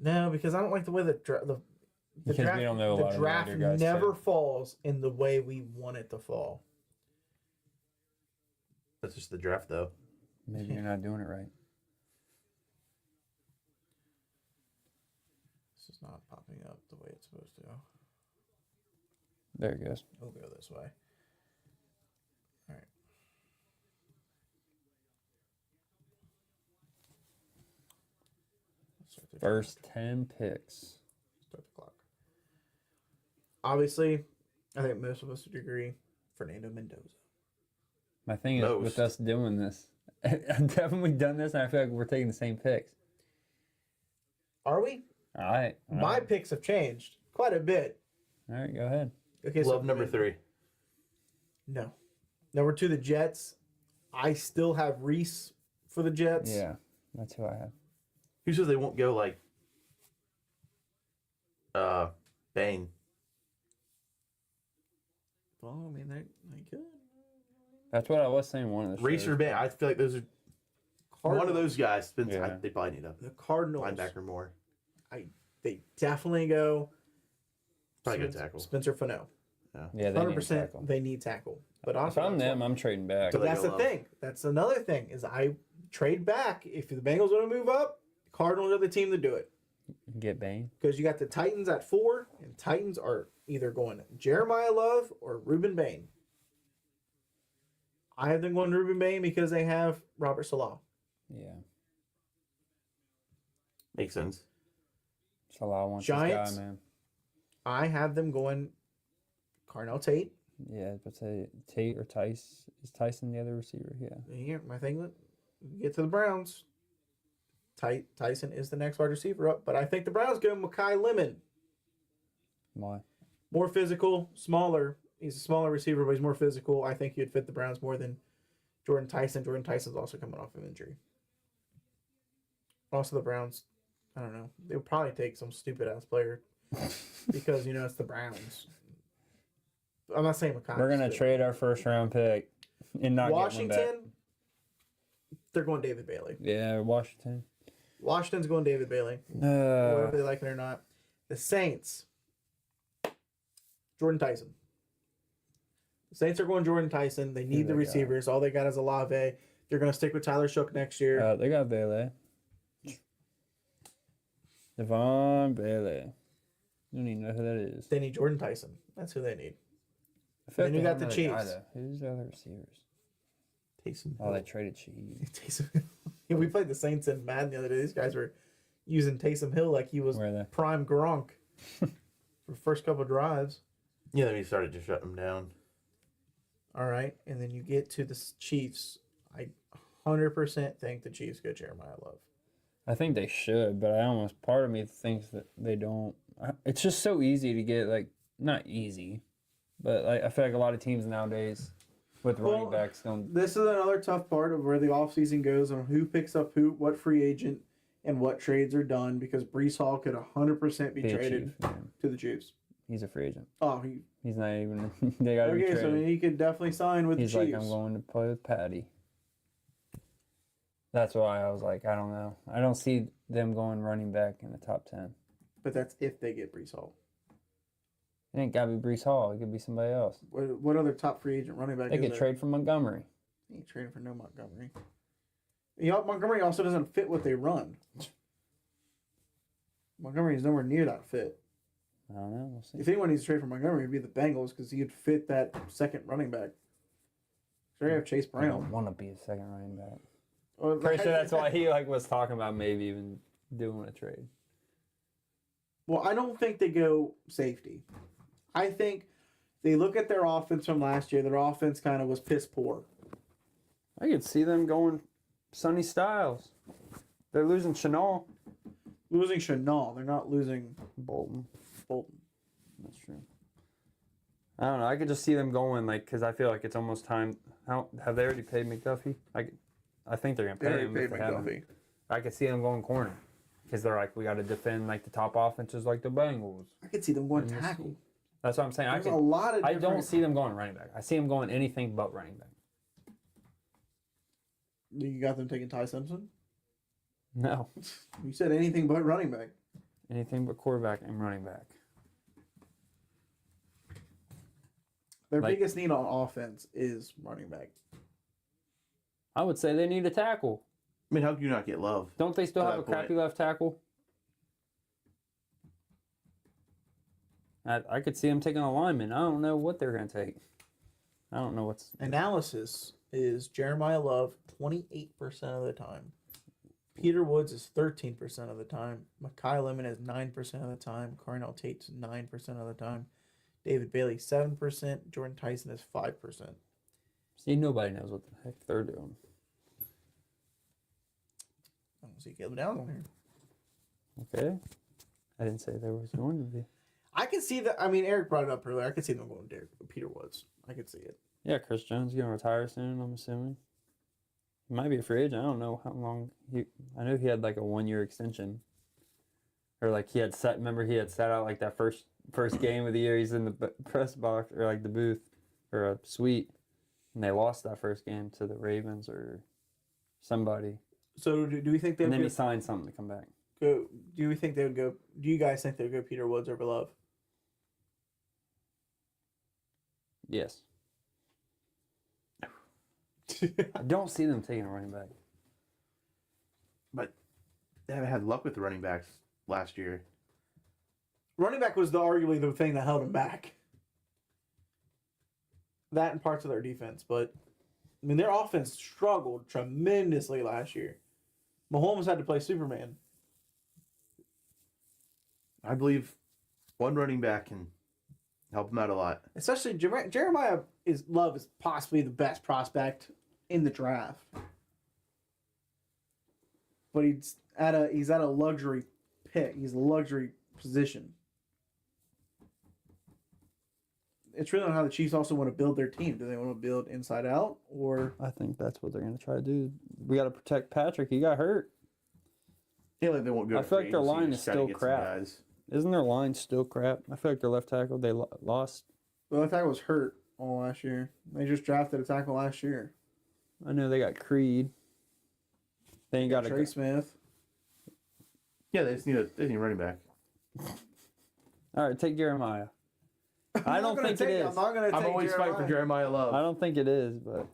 Speaker 2: No, because I don't like the way the
Speaker 3: Because
Speaker 2: draft,
Speaker 3: we don't know a
Speaker 2: the
Speaker 3: lot of
Speaker 2: draft
Speaker 3: later guys,
Speaker 2: never
Speaker 3: too.
Speaker 2: falls in the way we want it to fall.
Speaker 4: That's just the draft, though.
Speaker 3: Maybe you're not doing it right.
Speaker 2: This is not popping up the way it's supposed to.
Speaker 3: There it goes.
Speaker 2: We'll go this way. All right. Let's start the
Speaker 3: First
Speaker 2: draft.
Speaker 3: 10 picks.
Speaker 2: Start the clock. Obviously, I think most of us would agree. Fernando Mendoza.
Speaker 3: My thing is,
Speaker 4: Most.
Speaker 3: with us doing this, haven't we done this? And I feel like we're taking the same picks.
Speaker 2: Are we?
Speaker 3: All right.
Speaker 2: My picks have changed quite a bit.
Speaker 3: All right, go ahead.
Speaker 2: Okay,
Speaker 4: Love number 3.
Speaker 2: No. Number 2, the Jets. I still have Reese for the Jets.
Speaker 3: Yeah, that's who I have.
Speaker 4: Who says they won't go like Bane?
Speaker 2: Well, I mean, they could.
Speaker 3: That's what I was saying. One of the
Speaker 4: Reese or Bane? I feel like those are one of those guys.
Speaker 3: Yeah.
Speaker 4: They probably need a
Speaker 2: The Cardinals.
Speaker 4: linebacker more.
Speaker 2: They definitely go.
Speaker 4: Probably good tackle.
Speaker 2: Spencer Fano.
Speaker 3: Yeah, they
Speaker 2: 100%.
Speaker 3: need a tackle.
Speaker 2: They need tackle. But
Speaker 3: If
Speaker 2: also,
Speaker 3: I'm them, I'm trading back.
Speaker 2: but
Speaker 4: they
Speaker 2: that's
Speaker 4: go
Speaker 2: the
Speaker 4: low.
Speaker 2: thing. That's another thing is I trade back if the Bengals want to move up. Cardinals are the team to do it
Speaker 3: Get Bane.
Speaker 2: because you got the Titans at 4, and Titans are either going Jeremiah Love or Reuben Bain. I have them going Reuben Bain because they have Robert Salah.
Speaker 3: Yeah.
Speaker 4: Makes sense.
Speaker 3: Salah wants
Speaker 2: Giants?
Speaker 3: this guy, man.
Speaker 2: I have them going Carnell Tate.
Speaker 3: Yeah, but say Tate or Tice. Is Tyson the other receiver? Yeah.
Speaker 2: Here, my thing. Get to the Browns. Tyson is the next wide receiver up, but I think the Browns go Mekhi Lemon.
Speaker 3: Why?
Speaker 2: More physical, smaller. He's a smaller receiver, but he's more physical. I think he'd fit the Browns more than Jordan Tyson's also coming off of injury. Also, the Browns, I don't know. They'll probably take some stupid ass player because it's the Browns. I'm not saying McConnell.
Speaker 3: We're gonna trade our first round pick and not
Speaker 2: Washington.
Speaker 3: Get one back.
Speaker 2: They're going David Bailey.
Speaker 3: Yeah, Washington.
Speaker 2: Washington's going David Bailey. Whether they like it or not. The Saints. Jordan Tyson. The Saints are going Jordan Tyson. They need the receivers. All they got is Olave. They're going to stick with Tyler Shook next year.
Speaker 3: They got Bailey. Devon Bailey. You don't even know who that is.
Speaker 2: They need Jordan Tyson. That's who they need.
Speaker 3: Then
Speaker 2: you got the Chiefs.
Speaker 3: Who's the other receivers?
Speaker 2: Taysom.
Speaker 3: Oh, they traded Chiefs.
Speaker 2: Taysom. Yeah, we played the Saints in Madden the other day. These guys were using Taysom Hill like he was prime Gronk for the first couple of drives.
Speaker 4: Yeah, then he started to shut him down.
Speaker 2: All right, and then you get to the Chiefs. I 100% think the Chiefs get Jeremiah Love.
Speaker 3: I think they should, but part of me thinks that they don't. It's just so easy to get, not easy, but I feel like a lot of teams nowadays with running backs don't.
Speaker 2: This is another tough part of where the offseason goes on who picks up who, what free agent, and what trades are done because Breece Hall could 100% be traded to the Chiefs.
Speaker 3: He's a free agent.
Speaker 2: Oh,
Speaker 3: he's not even. They got to be traded.
Speaker 2: So he could definitely sign with the Chiefs.
Speaker 3: He's like, I'm going to play with Patty. That's why I was like, I don't know. I don't see them going running back in the top 10.
Speaker 2: But that's if they get Breece Hall.
Speaker 3: It ain't got to be Breece Hall. It could be somebody else.
Speaker 2: What other top free agent running back
Speaker 3: they could trade for Montgomery.
Speaker 2: He ain't trading for no Montgomery. Montgomery also doesn't fit what they run. Montgomery is nowhere near that fit.
Speaker 3: I don't know. We'll see.
Speaker 2: If anyone needs to trade for Montgomery, it'd be the Bengals because he'd fit that second running back. So they have Chase Brown.
Speaker 3: I don't want to be a second running back.
Speaker 2: Well,
Speaker 3: Pretty sure that's why he was talking about maybe even doing a trade.
Speaker 2: Well, I don't think they go safety. I think they look at their offense from last year. Their offense kind of was piss poor.
Speaker 3: I could see them going Sonny Styles. They're losing Chanel.
Speaker 2: Losing Chanel. They're not losing
Speaker 3: Bolton.
Speaker 2: That's
Speaker 3: true. I don't know. I could just see them going because I feel like it's almost time. Have they already paid McDuffie? I think they're gonna pay him. If they haven't. I could see them going corner because they're like, we got to defend the top offenses like the Bengals.
Speaker 2: I could see them going tackle.
Speaker 3: That's what I'm saying.
Speaker 2: There's a lot of.
Speaker 3: I don't see them going running back. I see them going anything but running back.
Speaker 2: You got them taking Ty Simpson?
Speaker 3: No.
Speaker 2: You said anything but running back.
Speaker 3: Anything but quarterback and running back.
Speaker 2: Their biggest need on offense is running back.
Speaker 3: I would say they need a tackle.
Speaker 4: I mean, how can you not get Love?
Speaker 3: Don't they still have a crappy left tackle? I could see them taking a lineman. I don't know what they're going to take. I don't know what's...
Speaker 2: Analysis is Jeremiah Love 28% of the time. Peter Woods is 13% of the time. Mekhi Lemon is 9% of the time. Carnell Tate's 9% of the time. David Bailey 7%. Jordan Tyson is 5%.
Speaker 3: See, nobody knows what the heck they're doing.
Speaker 2: I don't see Caleb Downs on here.
Speaker 3: Okay. I didn't say there was going to be.
Speaker 2: I can see that. I mean, Eric brought it up earlier. I could see them going Peter Woods. I could see it.
Speaker 3: Yeah, Chris Jones going to retire soon, I'm assuming. He might be a free agent. I don't know how long. I know he had a 1-year extension. Or he had set. Remember, he had sat out that first game of the year. He's in the press box or the booth or a suite. And they lost that first game to the Ravens or somebody.
Speaker 2: So do we think they?
Speaker 3: And then he signed something to come back.
Speaker 2: Do you think they would go? Do you guys think they would go Peter Woods over Love?
Speaker 3: Yes. I don't see them taking a running back.
Speaker 4: But they haven't had luck with the running backs last year.
Speaker 2: Running back was arguably the thing that held them back. That and parts of their defense, but I mean their offense struggled tremendously last year. Mahomes had to play Superman.
Speaker 4: I believe one running back can help him out a lot.
Speaker 2: Especially Jeremiah Love is possibly the best prospect in the draft, but he's at a luxury pick. He's a luxury position. it's really on how the Chiefs also want to build their team. Do they want to build inside out or?
Speaker 3: I think that's what they're going to try to do. We got to protect Patrick. He got hurt.
Speaker 4: Yeah, like they won't go.
Speaker 3: I
Speaker 4: to
Speaker 3: feel
Speaker 4: free
Speaker 3: like their
Speaker 4: agency,
Speaker 3: line
Speaker 4: just
Speaker 3: is
Speaker 4: try to
Speaker 3: still
Speaker 4: get some
Speaker 3: crap.
Speaker 4: guys.
Speaker 3: Isn't their line still crap? I feel like their left tackle, they lost.
Speaker 2: Well, I thought was hurt all last year. They just drafted a tackle last year.
Speaker 3: I know they got Creed. They ain't got
Speaker 2: Trey Smith.
Speaker 4: Yeah, they just need a running back.
Speaker 3: All right, take Jeremiah. I don't think it is.
Speaker 2: I'm not going to take
Speaker 4: I'm always fighting for Jeremiah Love.
Speaker 3: I don't think it is, but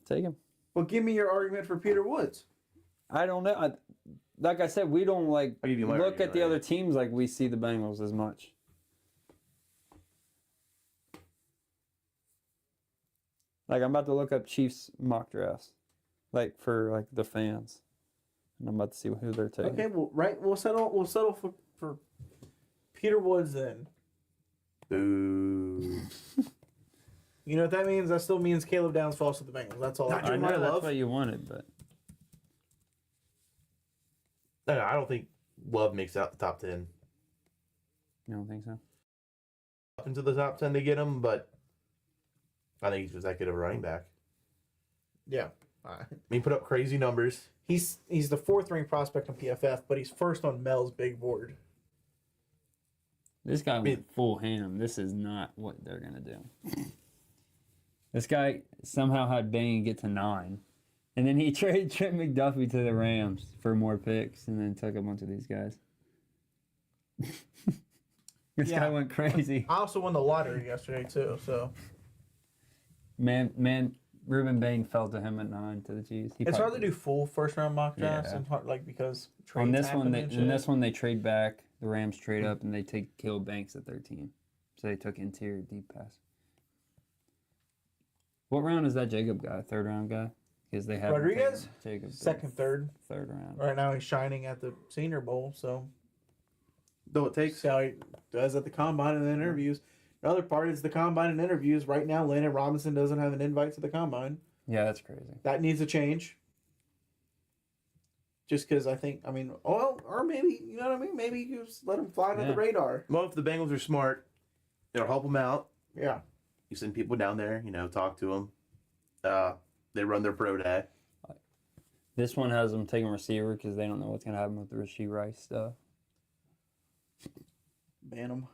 Speaker 3: take him.
Speaker 2: Well, give me your argument for Peter Woods.
Speaker 3: I don't know. Like I said, we don't
Speaker 4: I'll give you my
Speaker 3: look
Speaker 4: argument
Speaker 3: at the
Speaker 4: right
Speaker 3: other
Speaker 4: here.
Speaker 3: teams like we see the Bengals as much. Like I'm about to look up Chiefs mock drafts, like for like the fans, and I'm about to see who they're taking.
Speaker 2: Okay, well, right. We'll settle for Peter Woods then.
Speaker 4: Boo.
Speaker 2: You know what that means? That still means Caleb Downs falls to the Bengals. That's all.
Speaker 4: Not
Speaker 3: I know
Speaker 4: Jeremiah
Speaker 3: that's
Speaker 4: Love?
Speaker 3: what you wanted, but
Speaker 4: No, I don't think Love makes out the top 10.
Speaker 3: you don't think so?
Speaker 4: Up into the top 10 to get him, but I think he's just that good of a running back.
Speaker 2: Yeah.
Speaker 4: I mean, he put up crazy numbers.
Speaker 2: He's the 4th ranked prospect on PFF, but he's first on Mel's big board.
Speaker 3: This guy went full ham. This is not what they're gonna do. This guy somehow had Bane get to 9. And then he traded Trent McDuffie to the Rams for more picks and then took a bunch of these guys. This guy went crazy.
Speaker 2: I also won the lottery yesterday too, so
Speaker 3: Man, Reuben Bain fell to him at 9 to the Chiefs.
Speaker 2: it's hard to do full first round mock drafts
Speaker 3: Yeah.
Speaker 2: and hard, like because
Speaker 3: On
Speaker 2: trades
Speaker 3: this one,
Speaker 2: happen and
Speaker 3: in this
Speaker 2: shit.
Speaker 3: one they trade back. The Rams trade up and they take Caleb Banks at 13. So they took interior deep pass. What round is that Jacob guy? 3rd round guy? Because they have
Speaker 2: Rodriguez?
Speaker 3: Jacob
Speaker 2: second, third.
Speaker 3: 3rd round.
Speaker 2: Right now he's shining at the Senior Bowl, so
Speaker 4: Though it takes.
Speaker 2: see how he does at the combine and the interviews. The other part is the combine and interviews. Right now, Landon Robinson doesn't have an invite to the combine.
Speaker 3: Yeah, that's crazy.
Speaker 2: That needs to change. Just because or maybe, you know what I mean? Maybe you just let him fly under the radar.
Speaker 4: Well, if the Bengals are smart, they'll help them out.
Speaker 2: Yeah.
Speaker 4: You send people down there, talk to them. They run their pro day.
Speaker 3: This one has them taking receiver because they don't know what's going to happen with the Rashee Rice stuff.
Speaker 2: Ban him.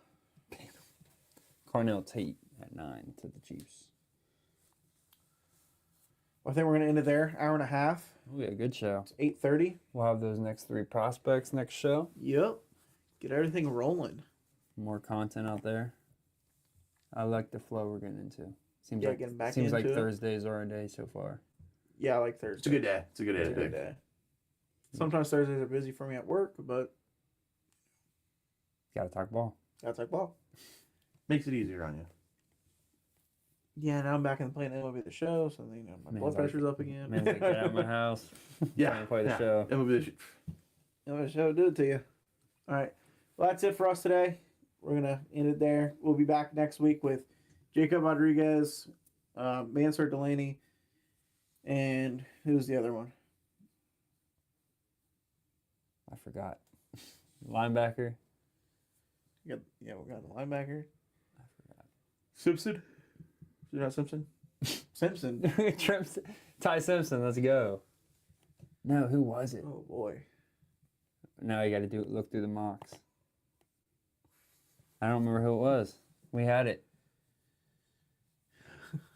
Speaker 3: Cornell Tate at 9 to the Chiefs.
Speaker 2: I think we're going to end it there. Hour and a half.
Speaker 3: Oh, yeah, good show.
Speaker 2: It's 8:30.
Speaker 3: We'll have those next 3 prospects next show.
Speaker 2: Yep. Get everything rolling.
Speaker 3: More content out there. I like the flow we're getting into. Seems
Speaker 2: Yeah,
Speaker 3: like
Speaker 2: getting back
Speaker 3: seems like
Speaker 2: into it.
Speaker 3: Thursdays are a day so far.
Speaker 2: Yeah, I like Thursday.
Speaker 4: It's a good day. It's a good day.
Speaker 2: It's a good day. Sometimes Thursdays are busy for me at work, but
Speaker 3: Got to talk ball.
Speaker 2: that's like, well.
Speaker 4: Makes it easier on you.
Speaker 2: Yeah, now I'm back in playing MLB The Show, so my
Speaker 3: Man's
Speaker 2: blood
Speaker 3: like-
Speaker 2: pressure's up again.
Speaker 3: Man, like, get out of my house.
Speaker 4: Yeah.
Speaker 3: Play the show.
Speaker 4: MLB.
Speaker 2: MLB The Show do it to you. All right. Well, that's it for us today. We're going to end it there. We'll be back next week with Jacob Rodriguez, Mansard Delaney, and who's the other one?
Speaker 3: I forgot. Linebacker.
Speaker 2: We got the linebacker.
Speaker 3: I forgot.
Speaker 4: Simpson. Is it not Simpson?
Speaker 2: Simpson.
Speaker 3: Ty Simpson, let's go. No, who was it?
Speaker 2: Oh, boy.
Speaker 3: Now you got to look through the mocks. I don't remember who it was. We had it.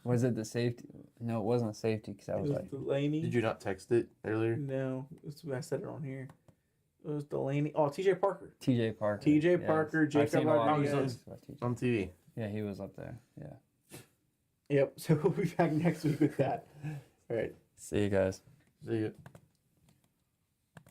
Speaker 3: Was it the safety? No, it wasn't a safety because I
Speaker 2: It
Speaker 3: was
Speaker 2: was
Speaker 3: like,
Speaker 2: Delaney.
Speaker 4: Did you not text it earlier?
Speaker 2: No. I said it on here. It was Delaney. Oh, TJ Parker.
Speaker 3: TJ Parker.
Speaker 2: TJ
Speaker 3: Yes.
Speaker 2: Parker,
Speaker 3: I've
Speaker 2: Jacob
Speaker 3: seen a lot of
Speaker 2: Rodriguez.
Speaker 3: videos about TJ.
Speaker 4: On TV.
Speaker 3: Yeah, he was up there. Yeah.
Speaker 2: Yep. So we'll be back next week with that. All right.
Speaker 3: See you guys.
Speaker 4: See you.